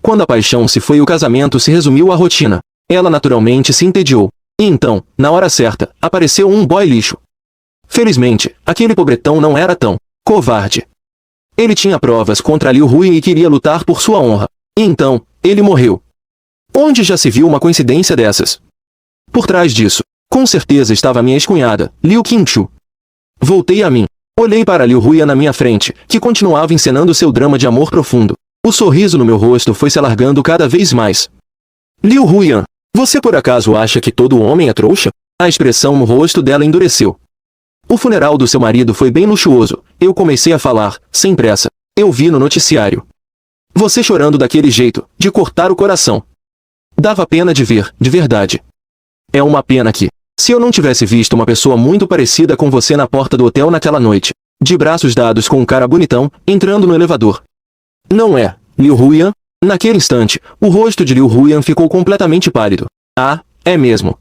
Quando a paixão se foi e o casamento se resumiu à rotina, ela naturalmente se entediou. E então, na hora certa, apareceu um boy lixo. Felizmente, aquele pobretão não era tão covarde. Ele tinha provas contra Liu Hu e queria lutar por sua honra. E então, ele morreu. Onde já se viu uma coincidência dessas? Por trás disso, com certeza estava minha ex-cunhada, Liu Qingchu. Voltei a mim. Olhei para Liu Huyan na minha frente, que continuava encenando seu drama de amor profundo. O sorriso no meu rosto foi se alargando cada vez mais. Liu Huyan, você por acaso acha que todo homem é trouxa? A expressão no rosto dela endureceu. O funeral do seu marido foi bem luxuoso. Eu comecei a falar, sem pressa. Eu vi no noticiário. Você chorando daquele jeito, de cortar o coração. Dava pena de ver, de verdade. É uma pena que, se eu não tivesse visto uma pessoa muito parecida com você na porta do hotel naquela noite, de braços dados com um cara bonitão, entrando no elevador. Não é, Liu Huyan? Naquele instante, o rosto de Liu Huyan ficou completamente pálido. Ah, é mesmo.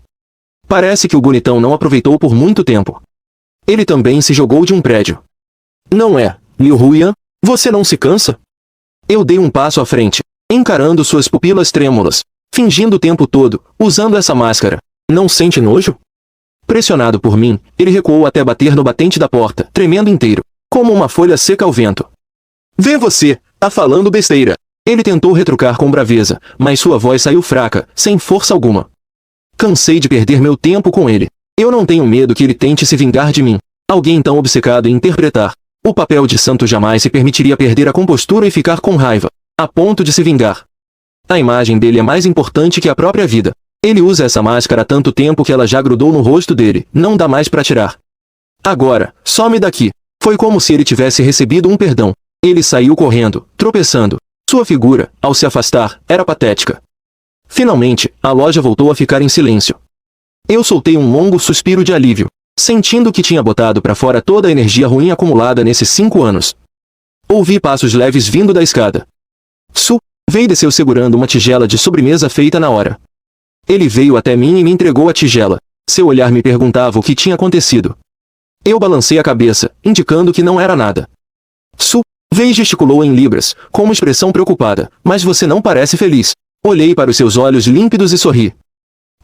Parece que o bonitão não aproveitou por muito tempo. Ele também se jogou de um prédio. Não é, Liu Huyan? Você não se cansa? Eu dei um passo à frente, encarando suas pupilas trêmulas, fingindo o tempo todo, usando essa máscara. Não sente nojo? Pressionado por mim, ele recuou até bater no batente da porta, tremendo inteiro, como uma folha seca ao vento. Vê você, tá falando besteira. Ele tentou retrucar com braveza, mas sua voz saiu fraca, sem força alguma. Cansei de perder meu tempo com ele. Eu não tenho medo que ele tente se vingar de mim. Alguém tão obcecado em interpretar o papel de santo jamais se permitiria perder a compostura e ficar com raiva, a ponto de se vingar. A imagem dele é mais importante que a própria vida. Ele usa essa máscara há tanto tempo que ela já grudou no rosto dele, não dá mais pra tirar. Agora, some daqui. Foi como se ele tivesse recebido um perdão. Ele saiu correndo, tropeçando. Sua figura, ao se afastar, era patética. Finalmente, a loja voltou a ficar em silêncio. Eu soltei um longo suspiro de alívio, sentindo que tinha botado para fora toda a energia ruim acumulada nesses 5 anos. Ouvi passos leves vindo da escada. Su veio e desceu segurando uma tigela de sobremesa feita na hora. Ele veio até mim e me entregou a tigela. Seu olhar me perguntava o que tinha acontecido. Eu balancei a cabeça, indicando que não era nada. Su veio e gesticulou em libras, com uma expressão preocupada. Mas você não parece feliz. Olhei para os seus olhos límpidos e sorri.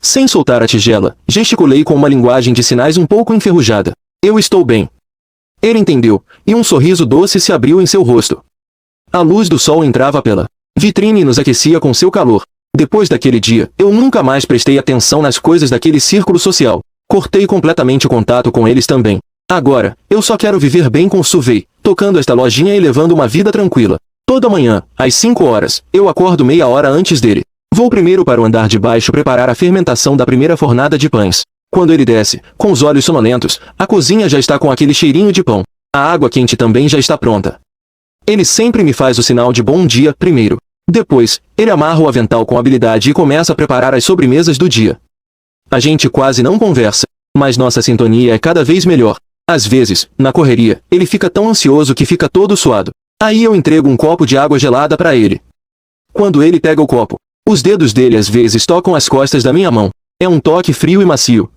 Sem soltar a tigela, gesticulei com uma linguagem de sinais um pouco enferrujada. Eu estou bem. Ele entendeu, e um sorriso doce se abriu em seu rosto. A luz do sol entrava pela vitrine e nos aquecia com seu calor. Depois daquele dia, eu nunca mais prestei atenção nas coisas daquele círculo social. Cortei completamente o contato com eles também. Agora, eu só quero viver bem com Su Wei, tocando esta lojinha e levando uma vida tranquila. Toda manhã, às 5 horas, eu acordo meia hora antes dele. Vou primeiro para o andar de baixo preparar a fermentação da primeira fornada de pães. Quando ele desce, com os olhos sonolentos, a cozinha já está com aquele cheirinho de pão. A água quente também já está pronta. Ele sempre me faz o sinal de bom dia primeiro. Depois, ele amarra o avental com habilidade e começa a preparar as sobremesas do dia. A gente quase não conversa, mas nossa sintonia é cada vez melhor. Às vezes, na correria, ele fica tão ansioso que fica todo suado. Aí eu entrego um copo de água gelada para ele. Quando ele pega o copo, os dedos dele às vezes tocam as costas da minha mão. É um toque frio e macio.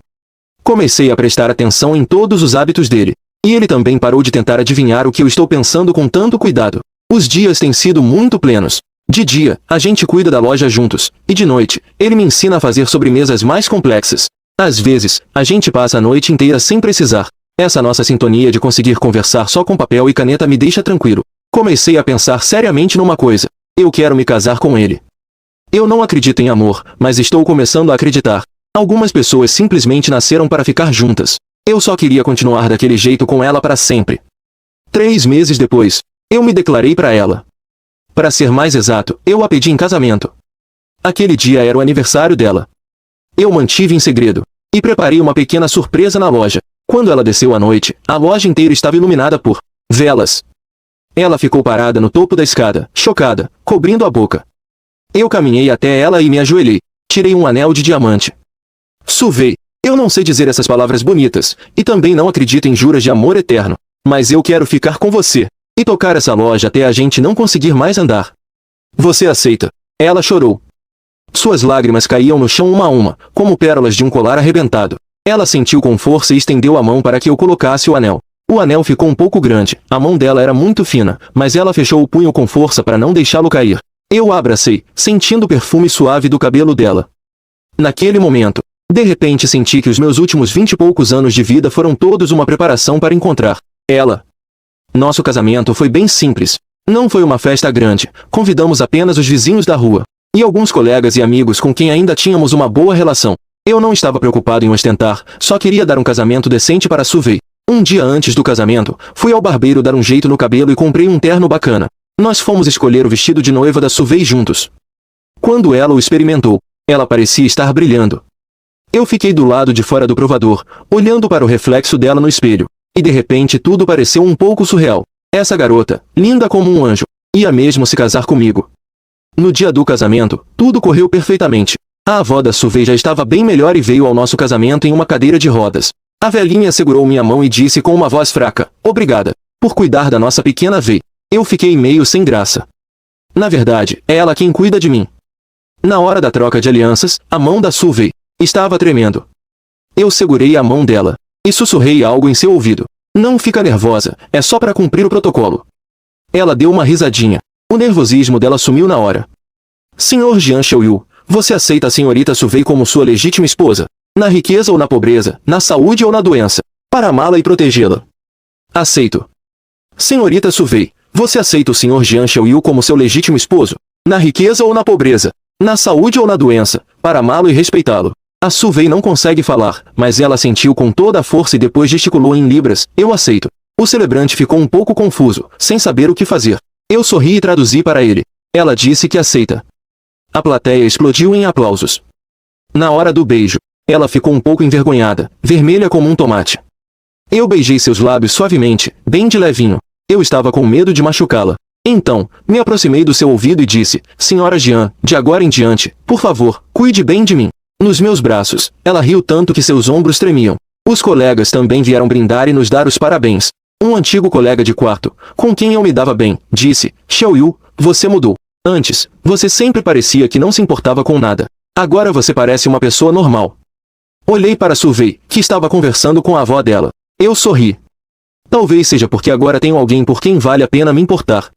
Comecei a prestar atenção em todos os hábitos dele. E ele também parou de tentar adivinhar o que eu estou pensando com tanto cuidado. Os dias têm sido muito plenos. De dia, a gente cuida da loja juntos, e de noite, ele me ensina a fazer sobremesas mais complexas. Às vezes, a gente passa a noite inteira sem precisar. Essa nossa sintonia de conseguir conversar só com papel e caneta me deixa tranquilo. Comecei a pensar seriamente numa coisa. Eu quero me casar com ele. Eu não acredito em amor, mas estou começando a acreditar. Algumas pessoas simplesmente nasceram para ficar juntas. Eu só queria continuar daquele jeito com ela para sempre. 3 meses depois, eu me declarei para ela. Para ser mais exato, eu a pedi em casamento. Aquele dia era o aniversário dela. Eu mantive em segredo, e preparei uma pequena surpresa na loja. Quando ela desceu à noite, a loja inteira estava iluminada por velas. Ela ficou parada no topo da escada, chocada, cobrindo a boca. Eu caminhei até ela e me ajoelhei. Tirei um anel de diamante. Suvei. Eu não sei dizer essas palavras bonitas, e também não acredito em juras de amor eterno. Mas eu quero ficar com você. E tocar essa loja até a gente não conseguir mais andar. Você aceita? Ela chorou. Suas lágrimas caíam no chão uma a uma, como pérolas de um colar arrebentado. Ela sentiu com força e estendeu a mão para que eu colocasse o anel. O anel ficou um pouco grande, a mão dela era muito fina, mas ela fechou o punho com força para não deixá-lo cair. Eu a abracei, sentindo o perfume suave do cabelo dela. Naquele momento, de repente senti que os meus últimos 20 e poucos anos de vida foram todos uma preparação para encontrar ela. Nosso casamento foi bem simples. Não foi uma festa grande, convidamos apenas os vizinhos da rua. E alguns colegas e amigos com quem ainda tínhamos uma boa relação. Eu não estava preocupado em ostentar, só queria dar um casamento decente para Suvei. Um dia antes do casamento, fui ao barbeiro dar um jeito no cabelo e comprei um terno bacana. Nós fomos escolher o vestido de noiva da Suvei juntos. Quando ela o experimentou, ela parecia estar brilhando. Eu fiquei do lado de fora do provador, olhando para o reflexo dela no espelho. E de repente tudo pareceu um pouco surreal. Essa garota, linda como um anjo, ia mesmo se casar comigo. No dia do casamento, tudo correu perfeitamente. A avó da Suvei já estava bem melhor e veio ao nosso casamento em uma cadeira de rodas. A velhinha segurou minha mão e disse com uma voz fraca, obrigada, por cuidar da nossa pequena Vei. Eu fiquei meio sem graça. Na verdade, é ela quem cuida de mim. Na hora da troca de alianças, a mão da Suvei estava tremendo. Eu segurei a mão dela e sussurrei algo em seu ouvido. Não fica nervosa, é só para cumprir o protocolo. Ela deu uma risadinha. O nervosismo dela sumiu na hora. Senhor Jian Xiaoyu, você aceita a senhorita Suvei como sua legítima esposa? Na riqueza ou na pobreza, na saúde ou na doença? Para amá-la e protegê-la. Aceito. Senhorita Suvei, você aceita o senhor Jian Xiaoyu como seu legítimo esposo? Na riqueza ou na pobreza? Na saúde ou na doença? Para amá-lo e respeitá-lo. A Suvei não consegue falar, mas ela sentiu com toda a força e depois gesticulou em libras, eu aceito. O celebrante ficou um pouco confuso, sem saber o que fazer. Eu sorri e traduzi para ele. Ela disse que aceita. A plateia explodiu em aplausos. Na hora do beijo, ela ficou um pouco envergonhada, vermelha como um tomate. Eu beijei seus lábios suavemente, bem de levinho. Eu estava com medo de machucá-la. Então, me aproximei do seu ouvido e disse, Senhora Jian, de agora em diante, por favor, cuide bem de mim. Nos meus braços, ela riu tanto que seus ombros tremiam. Os colegas também vieram brindar e nos dar os parabéns. Um antigo colega de quarto, com quem eu me dava bem, disse, Xiaoyu, você mudou. Antes, você sempre parecia que não se importava com nada. Agora você parece uma pessoa normal. Olhei para Suvei, que estava conversando com a avó dela. Eu sorri. Talvez seja porque agora tenho alguém por quem vale a pena me importar.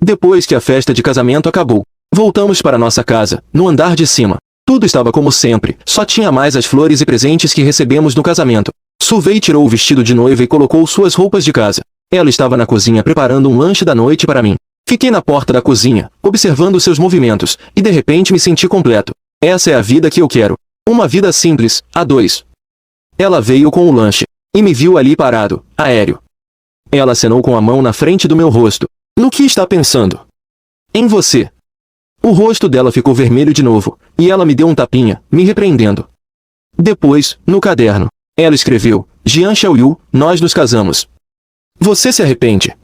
Depois que a festa de casamento acabou, voltamos para nossa casa, no andar de cima. Tudo estava como sempre, só tinha mais as flores e presentes que recebemos no casamento. Suvei tirou o vestido de noiva e colocou suas roupas de casa. Ela estava na cozinha preparando um lanche da noite para mim. Fiquei na porta da cozinha, observando seus movimentos, e de repente me senti completo. Essa é a vida que eu quero. Uma vida simples, a dois. Ela veio com o lanche, e me viu ali parado, aéreo. Ela acenou com a mão na frente do meu rosto. No que está pensando? Em você. O rosto dela ficou vermelho de novo, e ela me deu um tapinha, me repreendendo. Depois, no caderno, ela escreveu, Jian Xiaoyu, nós nos casamos. Você se arrepende?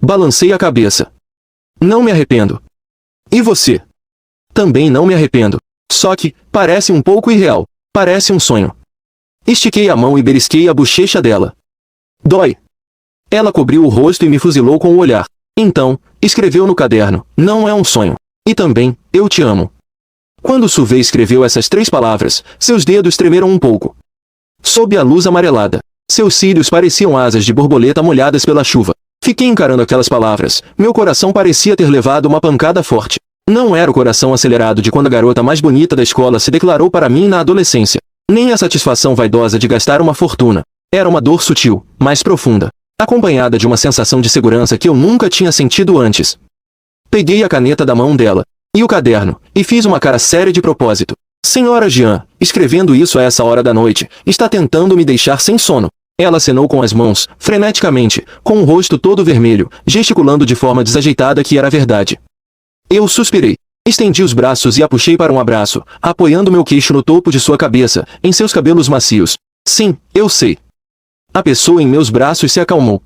Balancei a cabeça. Não me arrependo. E você? Também não me arrependo. Só que, parece um pouco irreal. Parece um sonho. Estiquei a mão e belisquei a bochecha dela. Dói. Ela cobriu o rosto e me fuzilou com o olhar. Então, escreveu no caderno, não é um sonho. E também, eu te amo. Quando Suvei escreveu essas 3 palavras, seus dedos tremeram um pouco. Sob a luz amarelada, seus cílios pareciam asas de borboleta molhadas pela chuva. Fiquei encarando aquelas palavras, meu coração parecia ter levado uma pancada forte. Não era o coração acelerado de quando a garota mais bonita da escola se declarou para mim na adolescência. Nem a satisfação vaidosa de gastar uma fortuna. Era uma dor sutil, mais profunda, acompanhada de uma sensação de segurança que eu nunca tinha sentido antes. Peguei a caneta da mão dela, e o caderno, e fiz uma cara séria de propósito. Senhora Jian, escrevendo isso a essa hora da noite, está tentando me deixar sem sono. Ela acenou com as mãos, freneticamente, com o rosto todo vermelho, gesticulando de forma desajeitada que era verdade. Eu suspirei. Estendi os braços e a puxei para um abraço, apoiando meu queixo no topo de sua cabeça, em seus cabelos macios. Sim, eu sei. A pessoa em meus braços se acalmou.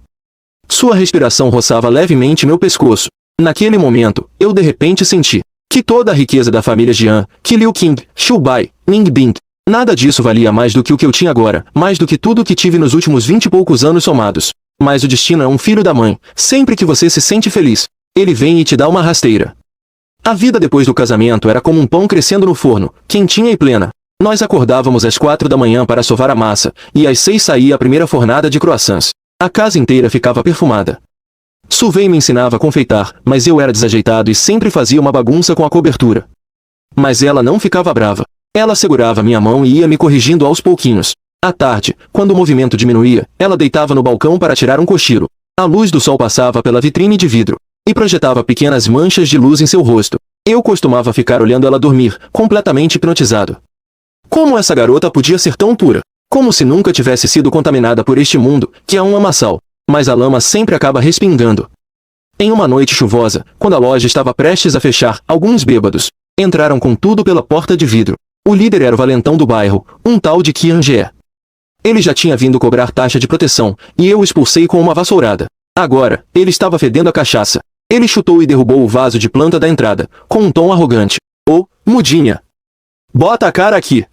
Sua respiração roçava levemente meu pescoço. Naquele momento, eu de repente senti que toda a riqueza da família Jian, que Liu Qing, Shu Bai, Ning Bing, Nada disso valia mais do que o que eu tinha agora, mais do que tudo o que tive nos últimos 20 e poucos anos somados. Mas o destino é um filho da mãe. Sempre que você se sente feliz, ele vem e te dá uma rasteira. A vida depois do casamento era como um pão crescendo no forno, quentinha e plena. Nós acordávamos às 4 da manhã para sovar a massa, e às 6 saía a primeira fornada de croissants. A casa inteira ficava perfumada. Sulvey me ensinava a confeitar, mas eu era desajeitado e sempre fazia uma bagunça com a cobertura. Mas ela não ficava brava. Ela segurava minha mão e ia me corrigindo aos pouquinhos. À tarde, quando o movimento diminuía, ela deitava no balcão para tirar um cochilo. A luz do sol passava pela vitrine de vidro e projetava pequenas manchas de luz em seu rosto. Eu costumava ficar olhando ela dormir, completamente hipnotizado. Como essa garota podia ser tão pura? Como se nunca tivesse sido contaminada por este mundo, que é um lamaçal. Mas a lama sempre acaba respingando. Em uma noite chuvosa, quando a loja estava prestes a fechar, alguns bêbados entraram com tudo pela porta de vidro. O líder era o valentão do bairro, um tal de Kiange. Ele já tinha vindo cobrar taxa de proteção, e eu o expulsei com uma vassourada. Agora, ele estava fedendo a cachaça. Ele chutou e derrubou o vaso de planta da entrada, com um tom arrogante. Ô, mudinha! Bota a cara aqui!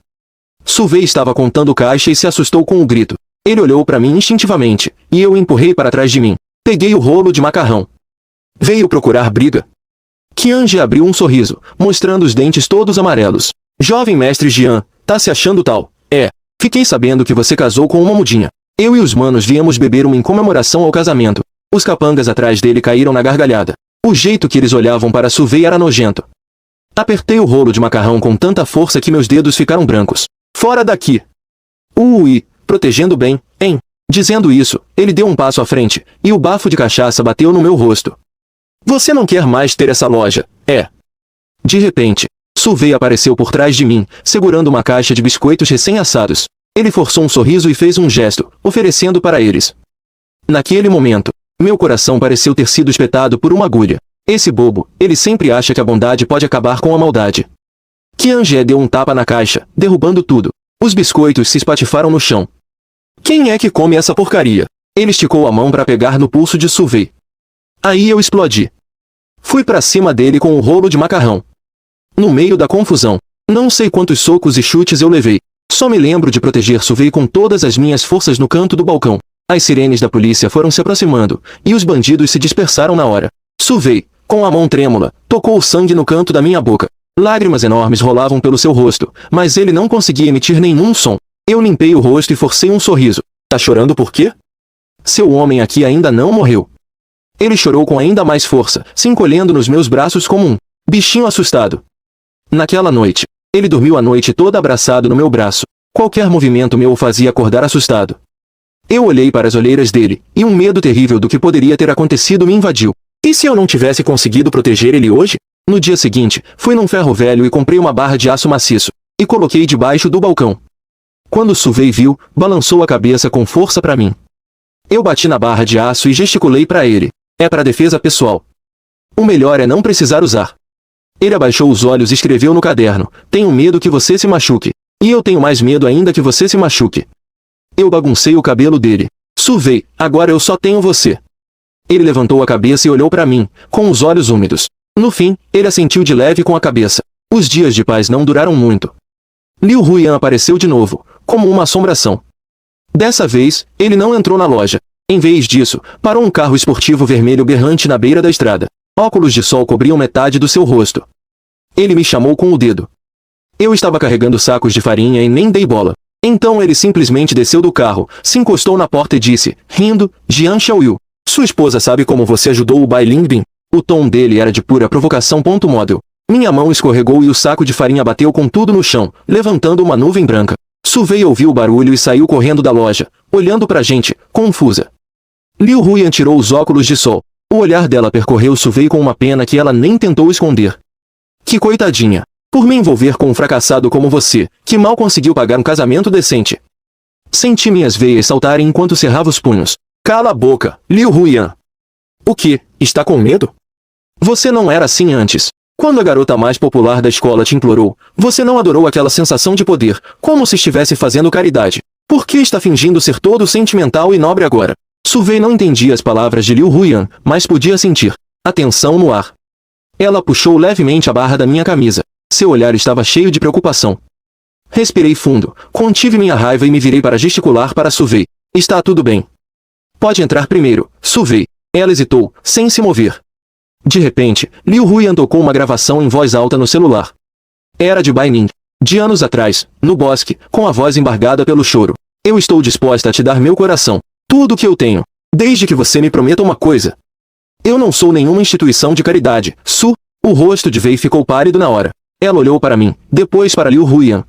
Sulvey estava contando caixa e se assustou com o grito. Ele olhou para mim instintivamente, e eu o empurrei para trás de mim. Peguei o rolo de macarrão. Veio procurar briga? Kiange abriu um sorriso, mostrando os dentes todos amarelos. Jovem mestre Jian, tá se achando tal? É. Fiquei sabendo que você casou com uma mudinha. Eu e os manos viemos beber uma em comemoração ao casamento. Os capangas atrás dele caíram na gargalhada. O jeito que eles olhavam para Sulvey era nojento. Apertei o rolo de macarrão com tanta força que meus dedos ficaram brancos. Fora daqui! Ui! Protegendo bem, hein? Dizendo isso, ele deu um passo à frente, e o bafo de cachaça bateu no meu rosto. Você não quer mais ter essa loja, é? De repente, Sulvey apareceu por trás de mim, segurando uma caixa de biscoitos recém-assados. Ele forçou um sorriso e fez um gesto, oferecendo para eles. Naquele momento, meu coração pareceu ter sido espetado por uma agulha. Esse bobo, ele sempre acha que a bondade pode acabar com a maldade. Kiange deu um tapa na caixa, derrubando tudo. Os biscoitos se espatifaram no chão. Quem é que come essa porcaria? Ele esticou a mão para pegar no pulso de Sulvey. Aí eu explodi. Fui para cima dele com o rolo de macarrão. No meio da confusão, não sei quantos socos e chutes eu levei. Só me lembro de proteger Sulvey com todas as minhas forças no canto do balcão. As sirenes da polícia foram se aproximando, e os bandidos se dispersaram na hora. Sulvey, com a mão trêmula, tocou o sangue no canto da minha boca. Lágrimas enormes rolavam pelo seu rosto, mas ele não conseguia emitir nenhum som. Eu limpei o rosto e forcei um sorriso. Tá chorando por quê? Seu homem aqui ainda não morreu. Ele chorou com ainda mais força, se encolhendo nos meus braços como um bichinho assustado. Naquela noite, ele dormiu a noite toda abraçado no meu braço. Qualquer movimento meu o fazia acordar assustado. Eu olhei para as olheiras dele, e um medo terrível do que poderia ter acontecido me invadiu. E se eu não tivesse conseguido proteger ele hoje? No dia seguinte, fui num ferro velho e comprei uma barra de aço maciço, e coloquei debaixo do balcão. Quando Sulvey viu, balançou a cabeça com força para mim. Eu bati na barra de aço e gesticulei para ele. É para defesa pessoal. O melhor é não precisar usar. Ele abaixou os olhos e escreveu no caderno. Tenho medo que você se machuque. E eu tenho mais medo ainda que você se machuque. Eu baguncei o cabelo dele. Sulvey, agora eu só tenho você. Ele levantou a cabeça e olhou para mim, com os olhos úmidos. No fim, ele assentiu de leve com a cabeça. Os dias de paz não duraram muito. Liu Huiyan apareceu de novo, como uma assombração. Dessa vez, ele não entrou na loja. Em vez disso, parou um carro esportivo vermelho berrante na beira da estrada. Óculos de sol cobriam metade do seu rosto. Ele me chamou com o dedo. Eu estava carregando sacos de farinha e nem dei bola. Então ele simplesmente desceu do carro, se encostou na porta e disse, rindo, Jian Xiaoyu, sua esposa sabe como você ajudou o Bai Lingbin? O tom dele era de pura provocação. Móvel. Minha mão escorregou e o saco de farinha bateu com tudo no chão, levantando uma nuvem branca. Sulvey ouviu o barulho e saiu correndo da loja, olhando pra gente, confusa. Liu Huiyan tirou os óculos de sol. O olhar dela percorreu Sulvey com uma pena que ela nem tentou esconder. Que coitadinha. Por me envolver com um fracassado como você, que mal conseguiu pagar um casamento decente. Senti minhas veias saltarem enquanto cerrava os punhos. Cala a boca, Liu Huiyan. O que? Está com medo? Você não era assim antes. Quando a garota mais popular da escola te implorou, você não adorou aquela sensação de poder, como se estivesse fazendo caridade. Por que está fingindo ser todo sentimental e nobre agora? Sulvey não entendia as palavras de Liu Huiyan, mas podia sentir a tensão no ar. Ela puxou levemente a barra da minha camisa. Seu olhar estava cheio de preocupação. Respirei fundo, contive minha raiva e me virei para gesticular para Su Wei. Está tudo bem. Pode entrar primeiro, Su Wei. Ela hesitou, sem se mover. De repente, Liu Huyan tocou uma gravação em voz alta no celular. Era de Bai Ning. De anos atrás, no bosque, com a voz embargada pelo choro. Eu estou disposta a te dar meu coração. Tudo o que eu tenho. Desde que você me prometa uma coisa. Eu não sou nenhuma instituição de caridade, Su. O rosto de Wei ficou pálido na hora. Ela olhou para mim, depois para Liu Huyan.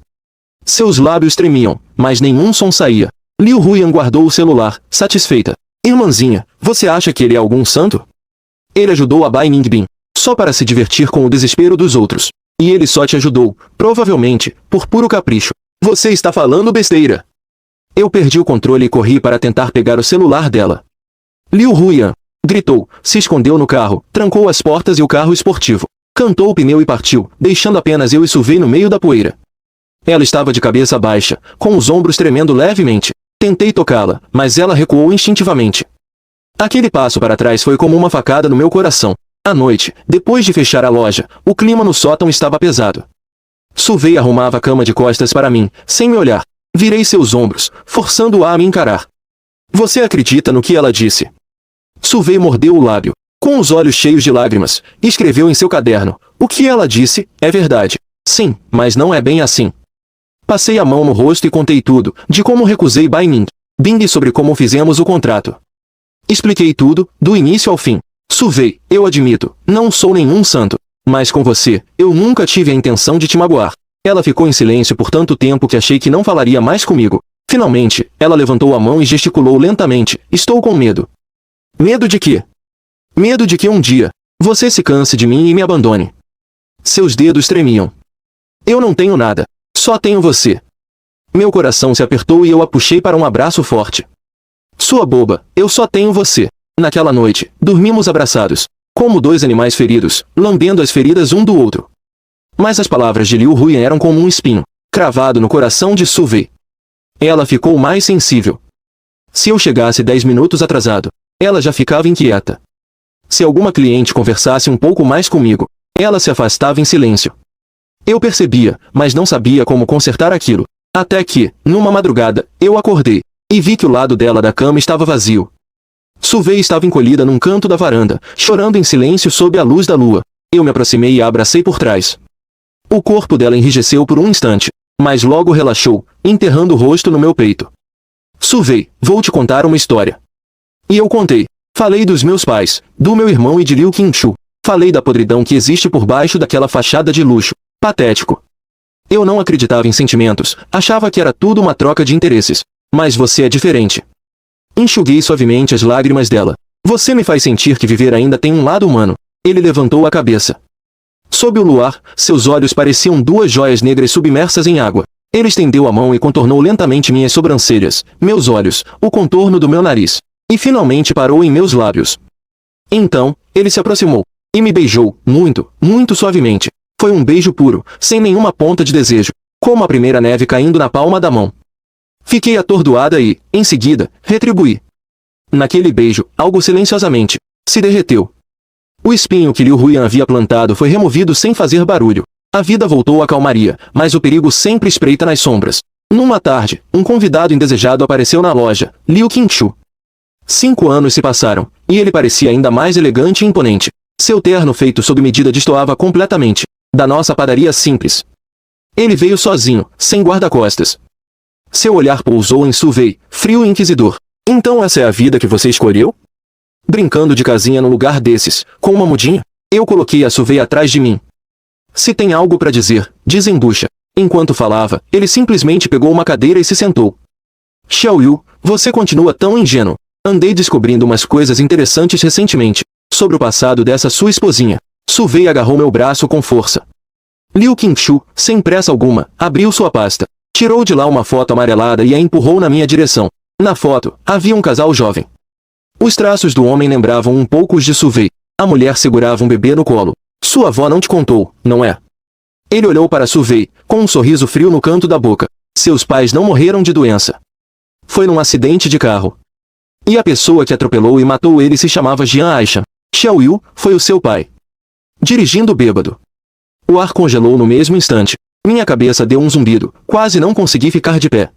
Seus lábios tremiam, mas nenhum som saía. Liu Huyan guardou o celular, satisfeita. Irmãzinha, você acha que ele é algum santo? Ele ajudou a Bai Ningbin, só para se divertir com o desespero dos outros. E ele só te ajudou, provavelmente, por puro capricho. Você está falando besteira. Eu perdi o controle e corri para tentar pegar o celular dela. Liu Huyan gritou, se escondeu no carro, trancou as portas e o carro esportivo. Cantou o pneu e partiu, deixando apenas eu e Su Wei no meio da poeira. Ela estava de cabeça baixa, com os ombros tremendo levemente. Tentei tocá-la, mas ela recuou instintivamente. Aquele passo para trás foi como uma facada no meu coração. À noite, depois de fechar a loja, o clima no sótão estava pesado. Su Wei arrumava a cama de costas para mim, sem me olhar. Virei seus ombros, forçando-a a me encarar. Você acredita no que ela disse? Su Wei mordeu o lábio, com os olhos cheios de lágrimas, e escreveu em seu caderno. O que ela disse, é verdade. Sim, mas não é bem assim. Passei a mão no rosto e contei tudo, de como recusei Bai Ningbin e sobre como fizemos o contrato. Expliquei tudo, do início ao fim. Su Wei, eu admito, não sou nenhum santo. Mas com você, eu nunca tive a intenção de te magoar. Ela ficou em silêncio por tanto tempo que achei que não falaria mais comigo. Finalmente, ela levantou a mão e gesticulou lentamente. Estou com medo. Medo de quê? Medo de que um dia, você se canse de mim e me abandone. Seus dedos tremiam. Eu não tenho nada. Só tenho você. Meu coração se apertou e eu a puxei para um abraço forte. Sua boba, eu só tenho você. Naquela noite, dormimos abraçados, como dois animais feridos, lambendo as feridas um do outro. Mas as palavras de Liu Huyan eram como um espinho, cravado no coração de Su Wei. Ela ficou mais sensível. Se eu chegasse 10 minutos atrasado, ela já ficava inquieta. Se alguma cliente conversasse um pouco mais comigo, ela se afastava em silêncio. Eu percebia, mas não sabia como consertar aquilo. Até que, numa madrugada, eu acordei, e vi que o lado dela da cama estava vazio. Su Wei estava encolhida num canto da varanda, chorando em silêncio sob a luz da lua. Eu me aproximei e a abracei por trás. O corpo dela enrijeceu por um instante, mas logo relaxou, enterrando o rosto no meu peito. Su Wei, vou te contar uma história. E eu contei. Falei dos meus pais, do meu irmão e de Liu Qingchu. Falei da podridão que existe por baixo daquela fachada de luxo. Patético. Eu não acreditava em sentimentos, achava que era tudo uma troca de interesses. Mas você é diferente. Enxuguei suavemente as lágrimas dela. Você me faz sentir que viver ainda tem um lado humano. Ele levantou a cabeça. Sob o luar, seus olhos pareciam duas joias negras submersas em água. Ele estendeu a mão e contornou lentamente minhas sobrancelhas, meus olhos, o contorno do meu nariz. E finalmente parou em meus lábios. Então, ele se aproximou. E me beijou, muito, muito suavemente. Foi um beijo puro, sem nenhuma ponta de desejo, como a primeira neve caindo na palma da mão. Fiquei atordoada e, em seguida, retribuí. Naquele beijo, algo silenciosamente, se derreteu. O espinho que Liu Huyan havia plantado foi removido sem fazer barulho. A vida voltou à calmaria, mas o perigo sempre espreita nas sombras. Numa tarde, um convidado indesejado apareceu na loja, Liu Qingchu. 5 anos se passaram, e ele parecia ainda mais elegante e imponente. Seu terno feito sob medida destoava completamente da nossa padaria simples. Ele veio sozinho, sem guarda-costas. Seu olhar pousou em Su Wei, frio e inquisidor. Então essa é a vida que você escolheu? Brincando de casinha no lugar desses, com uma mudinha? Eu coloquei a Su Wei atrás de mim. Se tem algo para dizer, desembucha. Enquanto falava, ele simplesmente pegou uma cadeira e se sentou. Xiaoyu, você continua tão ingênuo. Andei descobrindo umas coisas interessantes recentemente, sobre o passado dessa sua esposinha. Su Wei agarrou meu braço com força. Liu Qingchu, sem pressa alguma, abriu sua pasta. Tirou de lá uma foto amarelada e a empurrou na minha direção. Na foto, havia um casal jovem. Os traços do homem lembravam um pouco os de Su Wei. A mulher segurava um bebê no colo. Sua avó não te contou, não é? Ele olhou para Su Wei, com um sorriso frio no canto da boca. Seus pais não morreram de doença. Foi num acidente de carro. E a pessoa que atropelou e matou ele se chamava Jian Aishan. Xiaoyu foi o seu pai. Dirigindo bêbado. O ar congelou no mesmo instante. Minha cabeça deu um zumbido, quase não consegui ficar de pé.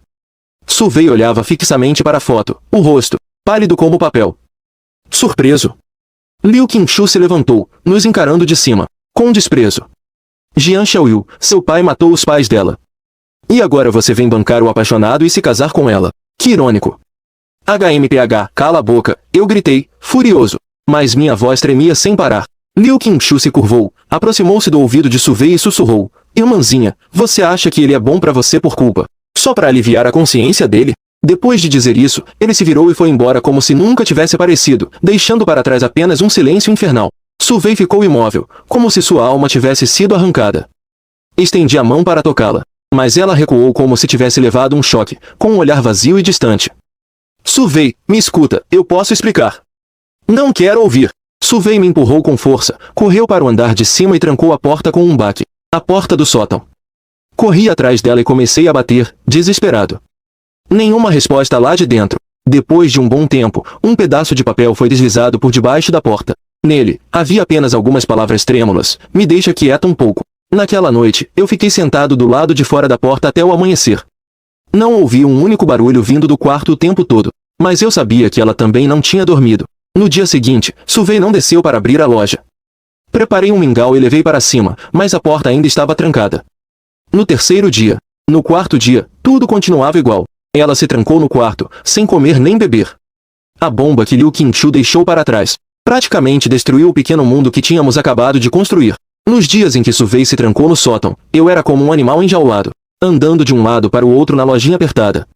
Su Wei olhava fixamente para a foto, o rosto, pálido como papel. Surpreso. Liu Qingshu se levantou, nos encarando de cima, com desprezo. Jian Xiaoyu, seu pai matou os pais dela. E agora você vem bancar o apaixonado e se casar com ela. Que irônico. HMPH, cala a boca, eu gritei, furioso. Mas minha voz tremia sem parar. Liu Qingshu se curvou, aproximou-se do ouvido de Su Wei e sussurrou. Irmãzinha, você acha que ele é bom pra você por culpa? Só para aliviar a consciência dele? Depois de dizer isso, ele se virou e foi embora como se nunca tivesse aparecido, deixando para trás apenas um silêncio infernal. Su Wei ficou imóvel, como se sua alma tivesse sido arrancada. Estendi a mão para tocá-la, mas ela recuou como se tivesse levado um choque, com um olhar vazio e distante. Su Wei, me escuta, eu posso explicar. Não quero ouvir. Su Wei me empurrou com força, correu para o andar de cima e trancou a porta com um baque. A porta do sótão. Corri atrás dela e comecei a bater, desesperado. Nenhuma resposta lá de dentro. Depois de um bom tempo, um pedaço de papel foi deslizado por debaixo da porta. Nele, havia apenas algumas palavras trêmulas. Me deixa quieta um pouco. Naquela noite, eu fiquei sentado do lado de fora da porta até o amanhecer. Não ouvi um único barulho vindo do quarto o tempo todo. Mas eu sabia que ela também não tinha dormido. No dia seguinte, Su Wei não desceu para abrir a loja. Preparei um mingau e levei para cima, mas a porta ainda estava trancada. No terceiro dia, no quarto dia, tudo continuava igual. Ela se trancou no quarto, sem comer nem beber. A bomba que Liu Qingshu deixou para trás praticamente destruiu o pequeno mundo que tínhamos acabado de construir. Nos dias em que Su Wei se trancou no sótão, eu era como um animal enjaulado, andando de um lado para o outro na lojinha apertada.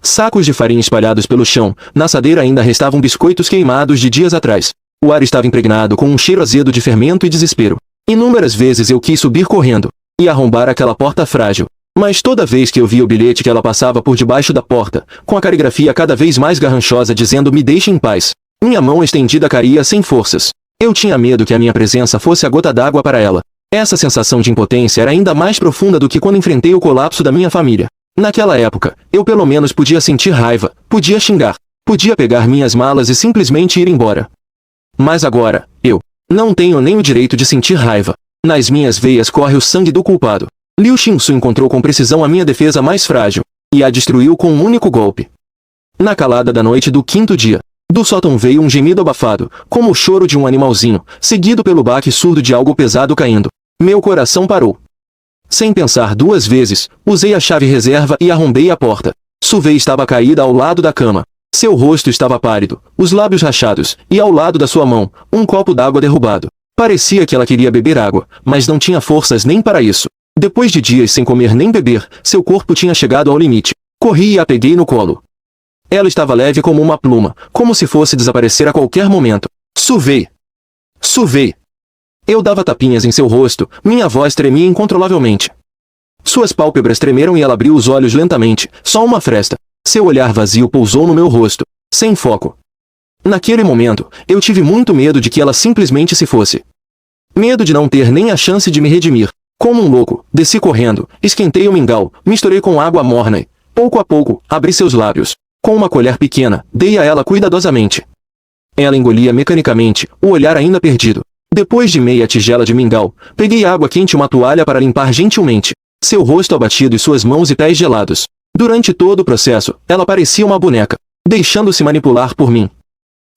Sacos de farinha espalhados pelo chão, na assadeira ainda restavam biscoitos queimados de dias atrás. O ar estava impregnado com um cheiro azedo de fermento e desespero. Inúmeras vezes eu quis subir correndo e arrombar aquela porta frágil. Mas toda vez que eu via o bilhete que ela passava por debaixo da porta, com a caligrafia cada vez mais garranchosa dizendo "me deixe em paz", minha mão estendida caía sem forças. Eu tinha medo que a minha presença fosse a gota d'água para ela. Essa sensação de impotência era ainda mais profunda do que quando enfrentei o colapso da minha família. Naquela época, eu pelo menos podia sentir raiva, podia xingar, podia pegar minhas malas e simplesmente ir embora. Mas agora, eu não tenho nem o direito de sentir raiva. Nas minhas veias corre o sangue do culpado. Liu Qingshu encontrou com precisão a minha defesa mais frágil, e a destruiu com um único golpe. Na calada da noite do quinto dia, do sótão veio um gemido abafado, como o choro de um animalzinho, seguido pelo baque surdo de algo pesado caindo. Meu coração parou. Sem pensar duas vezes, usei a chave reserva e arrombei a porta. Su Wei estava caída ao lado da cama. Seu rosto estava pálido, os lábios rachados, e ao lado da sua mão, um copo d'água derrubado. Parecia que ela queria beber água, mas não tinha forças nem para isso. Depois de dias sem comer nem beber, seu corpo tinha chegado ao limite. Corri e a peguei no colo. Ela estava leve como uma pluma, como se fosse desaparecer a qualquer momento. Su Wei! Su Wei! Eu dava tapinhas em seu rosto, minha voz tremia incontrolavelmente. Suas pálpebras tremeram e ela abriu os olhos lentamente, só uma fresta. Seu olhar vazio pousou no meu rosto, sem foco. Naquele momento, eu tive muito medo de que ela simplesmente se fosse. Medo de não ter nem a chance de me redimir. Como um louco, desci correndo, esquentei o mingau, misturei com água morna e, pouco a pouco, abri seus lábios. Com uma colher pequena, dei a ela cuidadosamente. Ela engolia mecanicamente, o olhar ainda perdido. Depois de meia tigela de mingau, peguei água quente e uma toalha para limpar gentilmente seu rosto abatido e suas mãos e pés gelados. Durante todo o processo, ela parecia uma boneca, deixando-se manipular por mim.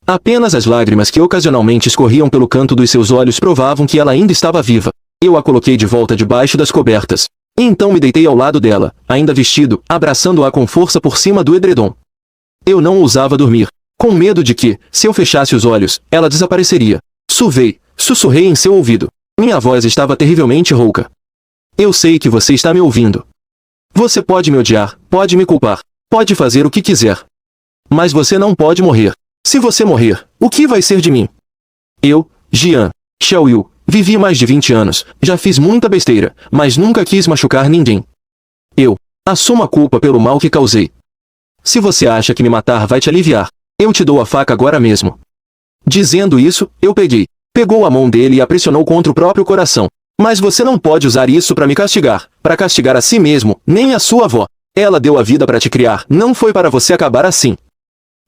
Apenas as lágrimas que ocasionalmente escorriam pelo canto dos seus olhos provavam que ela ainda estava viva. Eu a coloquei de volta debaixo das cobertas. E então me deitei ao lado dela, ainda vestido, abraçando-a com força por cima do edredom. Eu não ousava dormir, com medo de que, se eu fechasse os olhos, ela desapareceria. Su Wei, sussurrei em seu ouvido. Minha voz estava terrivelmente rouca. Eu sei que você está me ouvindo. Você pode me odiar, pode me culpar, pode fazer o que quiser. Mas você não pode morrer. Se você morrer, o que vai ser de mim? Eu, Jian Xiaoyu, vivi mais de 20 anos, já fiz muita besteira, mas nunca quis machucar ninguém. Eu assumo a culpa pelo mal que causei. Se você acha que me matar vai te aliviar, eu te dou a faca agora mesmo. Dizendo isso, eu pegou a mão dele e a pressionou contra o próprio coração. Mas você não pode usar isso para me castigar, para castigar a si mesmo, nem a sua avó. Ela deu a vida para te criar, não foi para você acabar assim.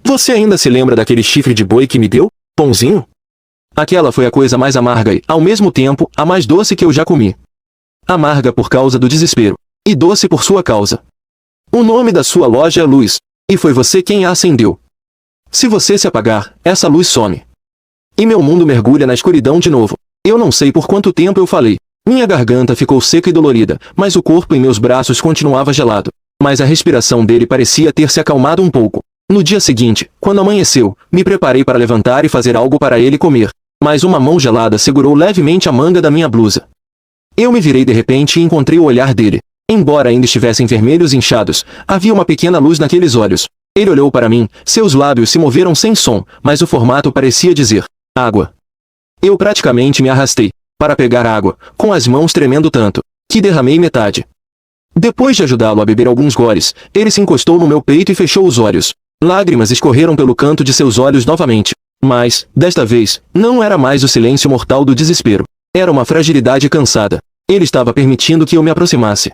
Você ainda se lembra daquele chifre de boi que me deu, pãozinho? Aquela foi a coisa mais amarga e, ao mesmo tempo, a mais doce que eu já comi. amarga por causa do desespero, e doce por sua causa. O nome da sua loja é luz, e foi você quem a acendeu. Se você se apagar, essa luz some. E meu mundo mergulha na escuridão de novo. Eu não sei por quanto tempo eu falei. Minha garganta ficou seca e dolorida, mas o corpo em meus braços continuava gelado. Mas a respiração dele parecia ter se acalmado um pouco. No dia seguinte, quando amanheceu, me preparei para levantar e fazer algo para ele comer. Mas uma mão gelada segurou levemente a manga da minha blusa. Eu me virei de repente e encontrei o olhar dele. Embora ainda estivessem vermelhos e inchados, havia uma pequena luz naqueles olhos. Ele olhou para mim, seus lábios se moveram sem som, mas o formato parecia dizer: água. Eu praticamente me arrastei para pegar água, com as mãos tremendo tanto, que derramei metade. Depois de ajudá-lo a beber alguns goles, ele se encostou no meu peito e fechou os olhos. Lágrimas escorreram pelo canto de seus olhos novamente. Mas, desta vez, não era mais o silêncio mortal do desespero. Era uma fragilidade cansada. Ele estava permitindo que eu me aproximasse.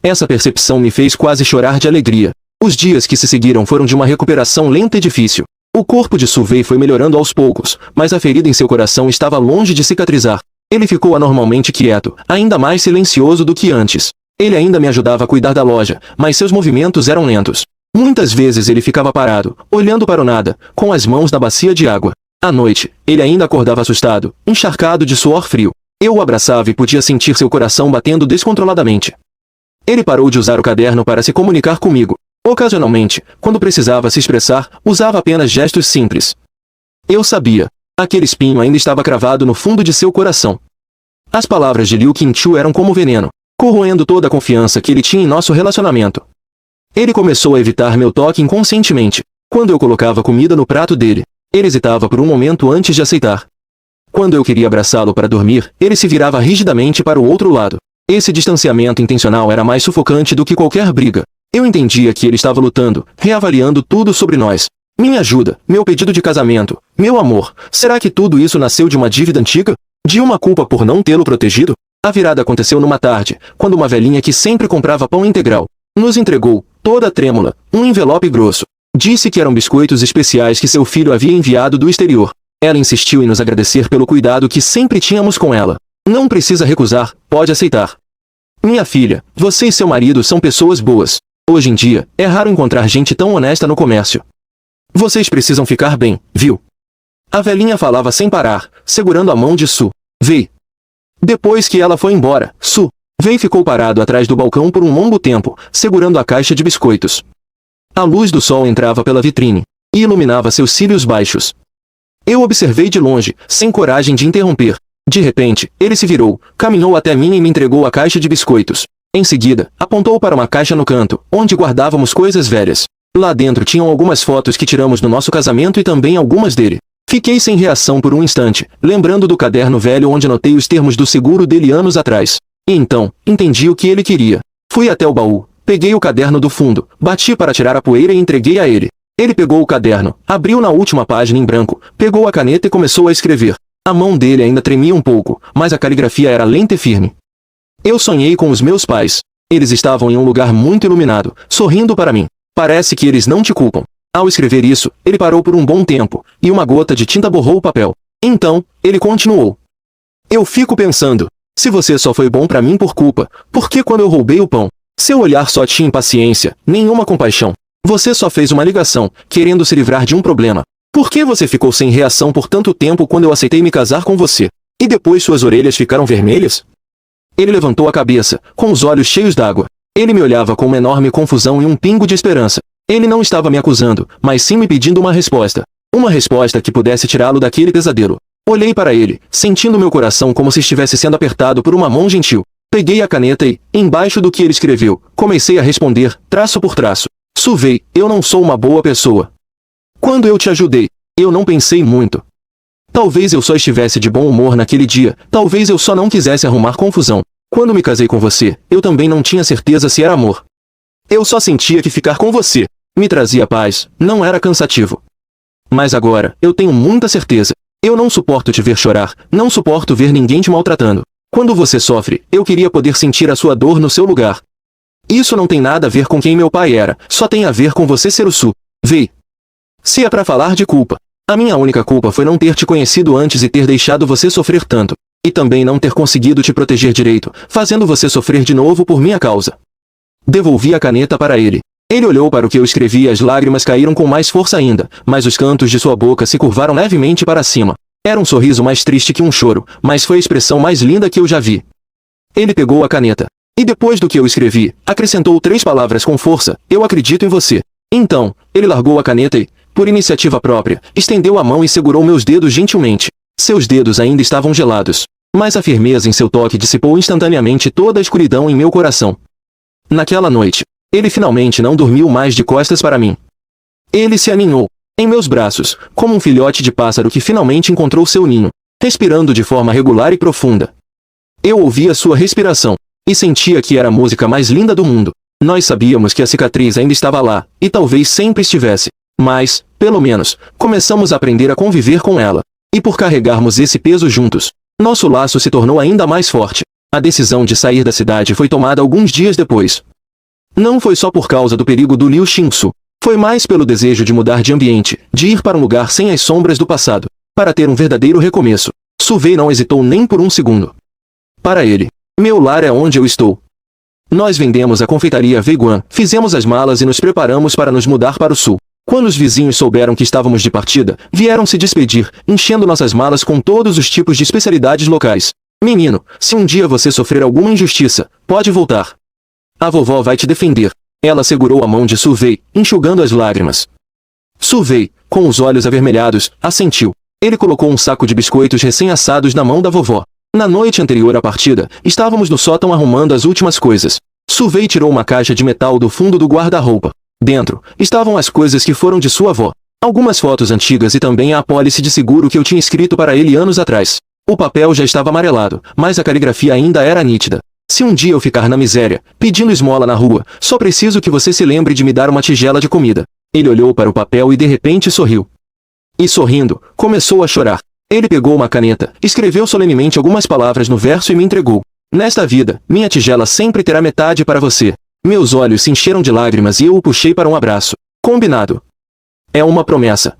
Essa percepção me fez quase chorar de alegria. Os dias que se seguiram foram de uma recuperação lenta e difícil. O corpo de Suvi foi melhorando aos poucos, mas a ferida em seu coração estava longe de cicatrizar. Ele ficou anormalmente quieto, ainda mais silencioso do que antes. Ele ainda me ajudava a cuidar da loja, mas seus movimentos eram lentos. Muitas vezes ele ficava parado, olhando para o nada, com as mãos na bacia de água. À noite, ele ainda acordava assustado, encharcado de suor frio. Eu o abraçava e podia sentir seu coração batendo descontroladamente. Ele parou de usar o caderno para se comunicar comigo. Ocasionalmente, quando precisava se expressar, usava apenas gestos simples. Eu sabia. Aquele espinho ainda estava cravado no fundo de seu coração. As palavras de Liu Qingqiu eram como veneno, corroendo toda a confiança que ele tinha em nosso relacionamento. Ele começou a evitar meu toque inconscientemente. Quando eu colocava comida no prato dele, ele hesitava por um momento antes de aceitar. Quando eu queria abraçá-lo para dormir, ele se virava rigidamente para o outro lado. Esse distanciamento intencional era mais sufocante do que qualquer briga. Eu entendia que ele estava lutando, reavaliando tudo sobre nós. Minha ajuda, meu pedido de casamento, meu amor. Será que tudo isso nasceu de uma dívida antiga? De uma culpa por não tê-lo protegido? A virada aconteceu numa tarde, quando uma velhinha que sempre comprava pão integral nos entregou, toda trêmula, um envelope grosso. Disse que eram biscoitos especiais que seu filho havia enviado do exterior. Ela insistiu em nos agradecer pelo cuidado que sempre tínhamos com ela. Não precisa recusar, pode aceitar. Minha filha, você e seu marido são pessoas boas. Hoje em dia, é raro encontrar gente tão honesta no comércio. Vocês precisam ficar bem, viu? A velhinha falava sem parar, segurando a mão de Su. Vei. Depois que ela foi embora, Su Vei ficou parado atrás do balcão por um longo tempo, segurando a caixa de biscoitos. A luz do sol entrava pela vitrine e iluminava seus cílios baixos. Eu observei de longe, sem coragem de interromper. De repente, ele se virou, caminhou até mim e me entregou a caixa de biscoitos. Em seguida, apontou para uma caixa no canto, onde guardávamos coisas velhas. Lá dentro tinham algumas fotos que tiramos do nosso casamento e também algumas dele. Fiquei sem reação por um instante, lembrando do caderno velho onde anotei os termos do seguro dele anos atrás. E então, entendi o que ele queria. Fui até o baú, peguei o caderno do fundo, bati para tirar a poeira e entreguei a ele. Ele pegou o caderno, abriu na última página em branco, pegou a caneta e começou a escrever. A mão dele ainda tremia um pouco, mas a caligrafia era lenta e firme. Eu sonhei com os meus pais. Eles estavam em um lugar muito iluminado, sorrindo para mim. Parece que eles não te culpam. Ao escrever isso, ele parou por um bom tempo, e uma gota de tinta borrou o papel. Então, ele continuou. Eu fico pensando, se você só foi bom para mim por culpa, por que quando eu roubei o pão? Seu olhar só tinha impaciência, nenhuma compaixão. Você só fez uma ligação, querendo se livrar de um problema. Por que você ficou sem reação por tanto tempo quando eu aceitei me casar com você? E depois suas orelhas ficaram vermelhas? Ele levantou a cabeça, com os olhos cheios d'água. Ele me olhava com uma enorme confusão e um pingo de esperança. Ele não estava me acusando, mas sim me pedindo uma resposta. Uma resposta que pudesse tirá-lo daquele pesadelo. Olhei para ele, sentindo meu coração como se estivesse sendo apertado por uma mão gentil. Peguei a caneta e, embaixo do que ele escreveu, comecei a responder, traço por traço. Suvei, eu não sou uma boa pessoa. Quando eu te ajudei, eu não pensei muito. Talvez eu só estivesse de bom humor naquele dia, talvez eu só não quisesse arrumar confusão. Quando me casei com você, eu também não tinha certeza se era amor. Eu só sentia que ficar com você me trazia paz, não era cansativo. Mas agora, eu tenho muita certeza. Eu não suporto te ver chorar, não suporto ver ninguém te maltratando. Quando você sofre, eu queria poder sentir a sua dor no seu lugar. Isso não tem nada a ver com quem meu pai era, só tem a ver com você ser o Su. Vei. Se é pra falar de culpa, a minha única culpa foi não ter te conhecido antes e ter deixado você sofrer tanto. E também não ter conseguido te proteger direito, fazendo você sofrer de novo por minha causa. Devolvi a caneta para ele. Ele olhou para o que eu escrevi e as lágrimas caíram com mais força ainda, mas os cantos de sua boca se curvaram levemente para cima. Era um sorriso mais triste que um choro, mas foi a expressão mais linda que eu já vi. Ele pegou a caneta. E depois do que eu escrevi, acrescentou 3 palavras com força: eu acredito em você. Então, ele largou a caneta e, por iniciativa própria, estendeu a mão e segurou meus dedos gentilmente. Seus dedos ainda estavam gelados, mas a firmeza em seu toque dissipou instantaneamente toda a escuridão em meu coração. Naquela noite, ele finalmente não dormiu mais de costas para mim. Ele se aninhou em meus braços, como um filhote de pássaro que finalmente encontrou seu ninho, respirando de forma regular e profunda. Eu ouvia sua respiração, e sentia que era a música mais linda do mundo. Nós sabíamos que a cicatriz ainda estava lá, e talvez sempre estivesse, mas, pelo menos, começamos a aprender a conviver com ela. E por carregarmos esse peso juntos, nosso laço se tornou ainda mais forte. A decisão de sair da cidade foi tomada alguns dias depois. Não foi só por causa do perigo do Liu Xingsu. Foi mais pelo desejo de mudar de ambiente, de ir para um lugar sem as sombras do passado, para ter um verdadeiro recomeço. Su Wei não hesitou nem por um segundo. Para ele, meu lar é onde eu estou. Nós vendemos a confeitaria Veiguan, fizemos as malas e nos preparamos para nos mudar para o sul. Quando os vizinhos souberam que estávamos de partida, vieram se despedir, enchendo nossas malas com todos os tipos de especialidades locais. Menino, se um dia você sofrer alguma injustiça, pode voltar. A vovó vai te defender. Ela segurou a mão de Su Wei, enxugando as lágrimas. Su Wei, com os olhos avermelhados, assentiu. Ele colocou um saco de biscoitos recém-assados na mão da vovó. Na noite anterior à partida, estávamos no sótão arrumando as últimas coisas. Su Wei tirou uma caixa de metal do fundo do guarda-roupa. Dentro, estavam as coisas que foram de sua avó. Algumas fotos antigas e também a apólice de seguro que eu tinha escrito para ele anos atrás. O papel já estava amarelado, mas a caligrafia ainda era nítida. Se um dia eu ficar na miséria, pedindo esmola na rua, só preciso que você se lembre de me dar uma tigela de comida. Ele olhou para o papel e de repente sorriu. E sorrindo, começou a chorar. Ele pegou uma caneta, escreveu solenemente algumas palavras no verso e me entregou. Nesta vida, minha tigela sempre terá metade para você. Meus olhos se encheram de lágrimas e eu o puxei para um abraço. Combinado. É uma promessa.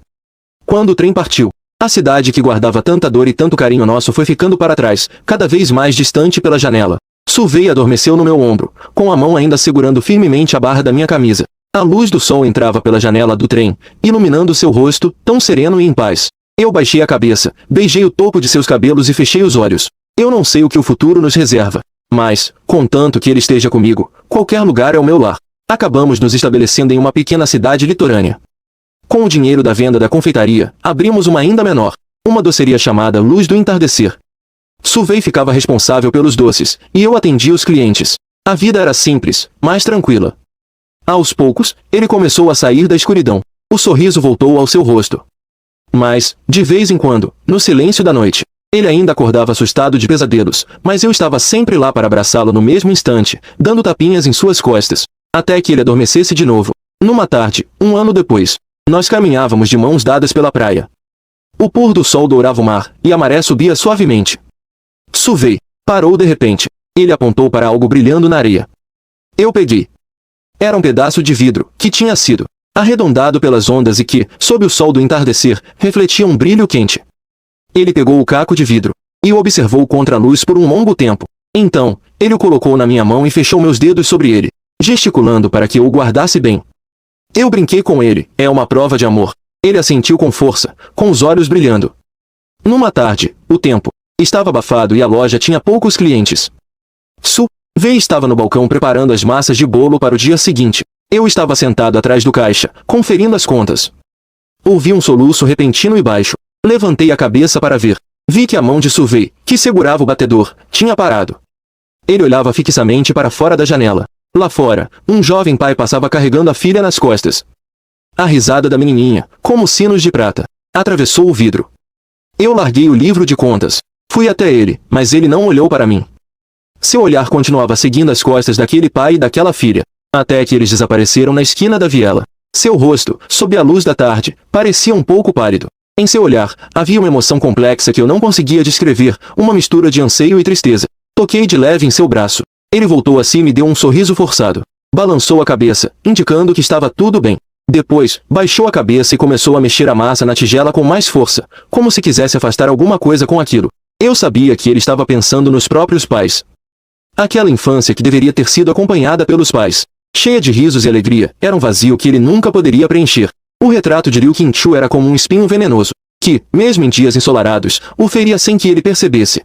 Quando o trem partiu, a cidade que guardava tanta dor e tanto carinho nosso foi ficando para trás, cada vez mais distante pela janela. Su Wei adormeceu no meu ombro, com a mão ainda segurando firmemente a barra da minha camisa. A luz do sol entrava pela janela do trem, iluminando seu rosto, tão sereno e em paz. Eu baixei a cabeça, beijei o topo de seus cabelos e fechei os olhos. Eu não sei o que o futuro nos reserva. Mas, contanto que ele esteja comigo, qualquer lugar é o meu lar. Acabamos nos estabelecendo em uma pequena cidade litorânea. Com o dinheiro da venda da confeitaria, abrimos uma ainda menor. Uma doceria chamada Luz do Entardecer. Su Wei ficava responsável pelos doces, e eu atendia os clientes. A vida era simples, mas tranquila. Aos poucos, ele começou a sair da escuridão. O sorriso voltou ao seu rosto. Mas, de vez em quando, no silêncio da noite, ele ainda acordava assustado de pesadelos, mas eu estava sempre lá para abraçá-lo no mesmo instante, dando tapinhas em suas costas, até que ele adormecesse de novo. Numa tarde, um ano depois, nós caminhávamos de mãos dadas pela praia. O pôr do sol dourava o mar, e a maré subia suavemente. Su Wei parou de repente. Ele apontou para algo brilhando na areia. Eu peguei. Era um pedaço de vidro, que tinha sido arredondado pelas ondas e que, sob o sol do entardecer, refletia um brilho quente. Ele pegou o caco de vidro e o observou contra a luz por um longo tempo. Então, ele o colocou na minha mão e fechou meus dedos sobre ele, gesticulando para que eu o guardasse bem. Eu brinquei com ele, é uma prova de amor. Ele assentiu com força, com os olhos brilhando. Numa tarde, o tempo estava abafado e a loja tinha poucos clientes. Su Wei estava no balcão preparando as massas de bolo para o dia seguinte. Eu estava sentado atrás do caixa, conferindo as contas. Ouvi um soluço repentino e baixo. Levantei a cabeça para ver. Vi que a mão de Su Wei, que segurava o batedor, tinha parado. Ele olhava fixamente para fora da janela. Lá fora, um jovem pai passava carregando a filha nas costas. A risada da menininha, como sinos de prata, atravessou o vidro. Eu larguei o livro de contas. Fui até ele, mas ele não olhou para mim. Seu olhar continuava seguindo as costas daquele pai e daquela filha, até que eles desapareceram na esquina da viela. Seu rosto, sob a luz da tarde, parecia um pouco pálido. Em seu olhar, havia uma emoção complexa que eu não conseguia descrever, uma mistura de anseio e tristeza. Toquei de leve em seu braço. Ele voltou a si e me deu um sorriso forçado. Balançou a cabeça, indicando que estava tudo bem. Depois, baixou a cabeça e começou a mexer a massa na tigela com mais força, como se quisesse afastar alguma coisa com aquilo. Eu sabia que ele estava pensando nos próprios pais. Aquela infância que deveria ter sido acompanhada pelos pais, cheia de risos e alegria, era um vazio que ele nunca poderia preencher. O retrato de Liu Qingchu era como um espinho venenoso, que, mesmo em dias ensolarados, o feria sem que ele percebesse.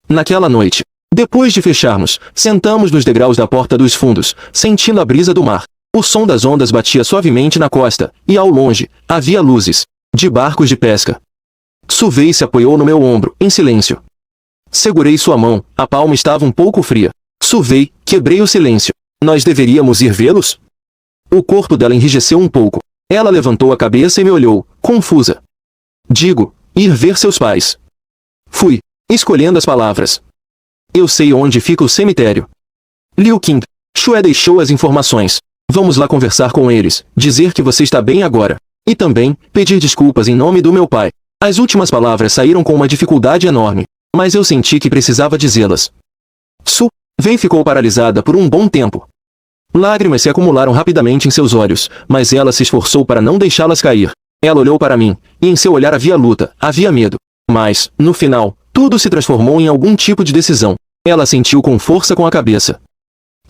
Naquela noite, depois de fecharmos, sentamos nos degraus da porta dos fundos, sentindo a brisa do mar. O som das ondas batia suavemente na costa, e ao longe, havia luzes de barcos de pesca. Su Wei se apoiou no meu ombro, em silêncio. Segurei sua mão, a palma estava um pouco fria. Su Wei, quebrei o silêncio. Nós deveríamos ir vê-los? O corpo dela enrijeceu um pouco. Ela levantou a cabeça e me olhou, confusa. Digo, ir ver seus pais. Fui, escolhendo as palavras. Eu sei onde fica o cemitério. Liu Qingchu deixou as informações. Vamos lá conversar com eles, dizer que você está bem agora. E também, pedir desculpas em nome do meu pai. As últimas palavras saíram com uma dificuldade enorme, mas eu senti que precisava dizê-las. Su Wei ficou paralisada por um bom tempo. Lágrimas se acumularam rapidamente em seus olhos, mas ela se esforçou para não deixá-las cair. Ela olhou para mim, e em seu olhar havia luta, havia medo. Mas, no final, tudo se transformou em algum tipo de decisão. Ela sentiu com força com a cabeça.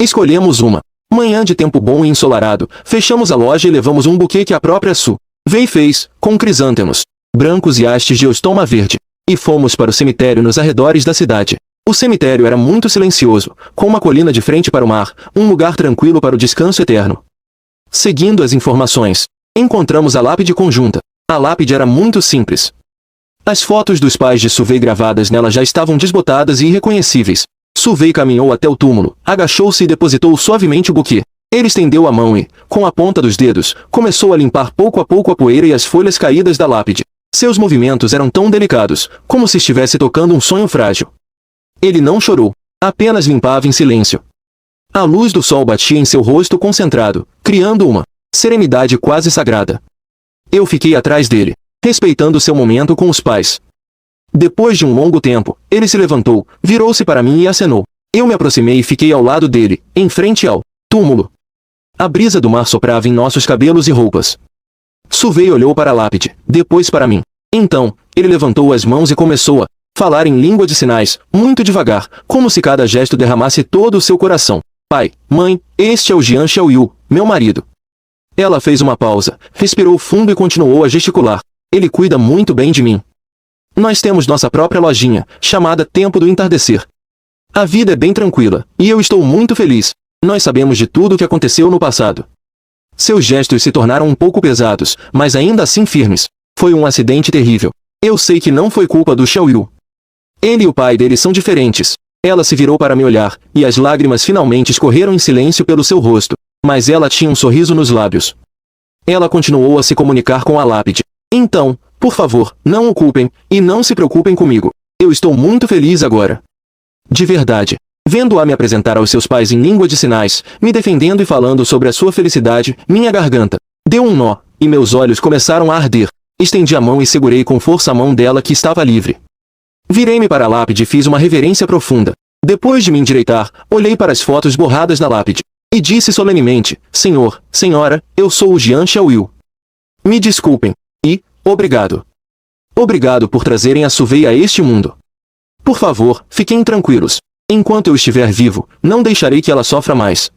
Escolhemos uma manhã de tempo bom e ensolarado, fechamos a loja e levamos um buquê que a própria Su Wei fez, com crisântemos brancos e hastes de eustoma verde, e fomos para o cemitério nos arredores da cidade. O cemitério era muito silencioso, com uma colina de frente para o mar, um lugar tranquilo para o descanso eterno. Seguindo as informações, encontramos a lápide conjunta. A lápide era muito simples. As fotos dos pais de Su Wei gravadas nela já estavam desbotadas e irreconhecíveis. Su Wei caminhou até o túmulo, agachou-se e depositou suavemente o buquê. Ele estendeu a mão e, com a ponta dos dedos, começou a limpar pouco a pouco a poeira e as folhas caídas da lápide. Seus movimentos eram tão delicados, como se estivesse tocando um sonho frágil. Ele não chorou, apenas limpava em silêncio. A luz do sol batia em seu rosto concentrado, criando uma serenidade quase sagrada. Eu fiquei atrás dele, respeitando seu momento com os pais. Depois de um longo tempo, ele se levantou, virou-se para mim e acenou. Eu me aproximei e fiquei ao lado dele, em frente ao túmulo. A brisa do mar soprava em nossos cabelos e roupas. Su Wei olhou para a lápide, depois para mim. Então, ele levantou as mãos e começou a falar em língua de sinais, muito devagar, como se cada gesto derramasse todo o seu coração. Pai, mãe, este é o Jian Xiaoyu, meu marido. Ela fez uma pausa, respirou fundo e continuou a gesticular. Ele cuida muito bem de mim. Nós temos nossa própria lojinha, chamada Tempo do Entardecer. A vida é bem tranquila, e eu estou muito feliz. Nós sabemos de tudo o que aconteceu no passado. Seus gestos se tornaram um pouco pesados, mas ainda assim firmes. Foi um acidente terrível. Eu sei que não foi culpa do Xiaoyu. Ele e o pai dele são diferentes. Ela se virou para me olhar, e as lágrimas finalmente escorreram em silêncio pelo seu rosto, mas ela tinha um sorriso nos lábios. Ela continuou a se comunicar com a lápide. Então, por favor, não o culpem, e não se preocupem comigo. Eu estou muito feliz agora. De verdade. Vendo-a me apresentar aos seus pais em língua de sinais, me defendendo e falando sobre a sua felicidade, minha garganta deu um nó, e meus olhos começaram a arder. Estendi a mão e segurei com força a mão dela que estava livre. Virei-me para a lápide e fiz uma reverência profunda. Depois de me endireitar, olhei para as fotos borradas na lápide, e disse solenemente, Senhor, senhora, eu sou o Jian Xiaoyu. Me desculpem, e, obrigado. Obrigado por trazerem a Su Wei a este mundo. Por favor, fiquem tranquilos. Enquanto eu estiver vivo, não deixarei que ela sofra mais.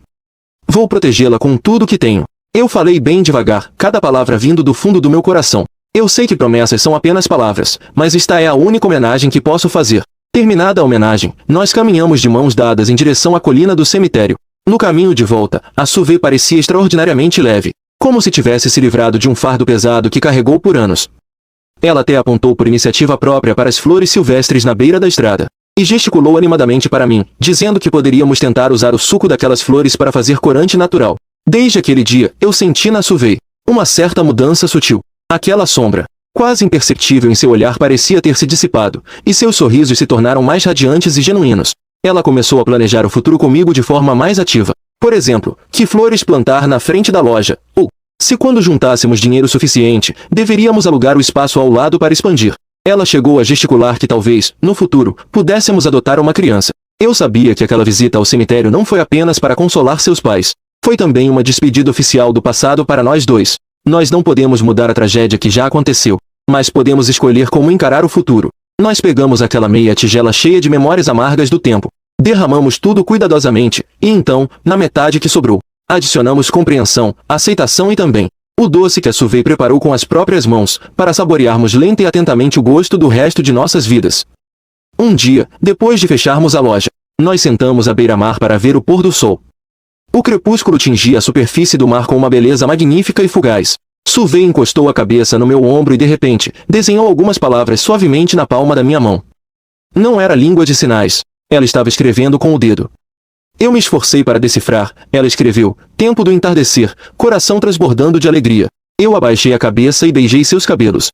Vou protegê-la com tudo que tenho. Eu falei bem devagar, cada palavra vindo do fundo do meu coração. Eu sei que promessas são apenas palavras, mas esta é a única homenagem que posso fazer. Terminada a homenagem, nós caminhamos de mãos dadas em direção à colina do cemitério. No caminho de volta, a Su Wei parecia extraordinariamente leve, como se tivesse se livrado de um fardo pesado que carregou por anos. Ela até apontou por iniciativa própria para as flores silvestres na beira da estrada, e gesticulou animadamente para mim, dizendo que poderíamos tentar usar o suco daquelas flores para fazer corante natural. Desde aquele dia, eu senti na Su Wei uma certa mudança sutil. Aquela sombra, quase imperceptível em seu olhar, parecia ter se dissipado, e seus sorrisos se tornaram mais radiantes e genuínos. Ela começou a planejar o futuro comigo de forma mais ativa. Por exemplo, que flores plantar na frente da loja, ou, se quando juntássemos dinheiro suficiente, deveríamos alugar o espaço ao lado para expandir. Ela chegou a gesticular que talvez, no futuro, pudéssemos adotar uma criança. Eu sabia que aquela visita ao cemitério não foi apenas para consolar seus pais. Foi também uma despedida oficial do passado para nós dois. Nós não podemos mudar a tragédia que já aconteceu, mas podemos escolher como encarar o futuro. Nós pegamos aquela meia tigela cheia de memórias amargas do tempo. Derramamos tudo cuidadosamente, e então, na metade que sobrou, adicionamos compreensão, aceitação e também o doce que a Suvei preparou com as próprias mãos, para saborearmos lenta e atentamente o gosto do resto de nossas vidas. Um dia, depois de fecharmos a loja, nós sentamos à beira-mar para ver o pôr do sol. O crepúsculo tingia a superfície do mar com uma beleza magnífica e fugaz. Suvei encostou a cabeça no meu ombro e de repente, desenhou algumas palavras suavemente na palma da minha mão. Não era língua de sinais. Ela estava escrevendo com o dedo. Eu me esforcei para decifrar. Ela escreveu, tempo do entardecer, coração transbordando de alegria. Eu abaixei a cabeça e beijei seus cabelos.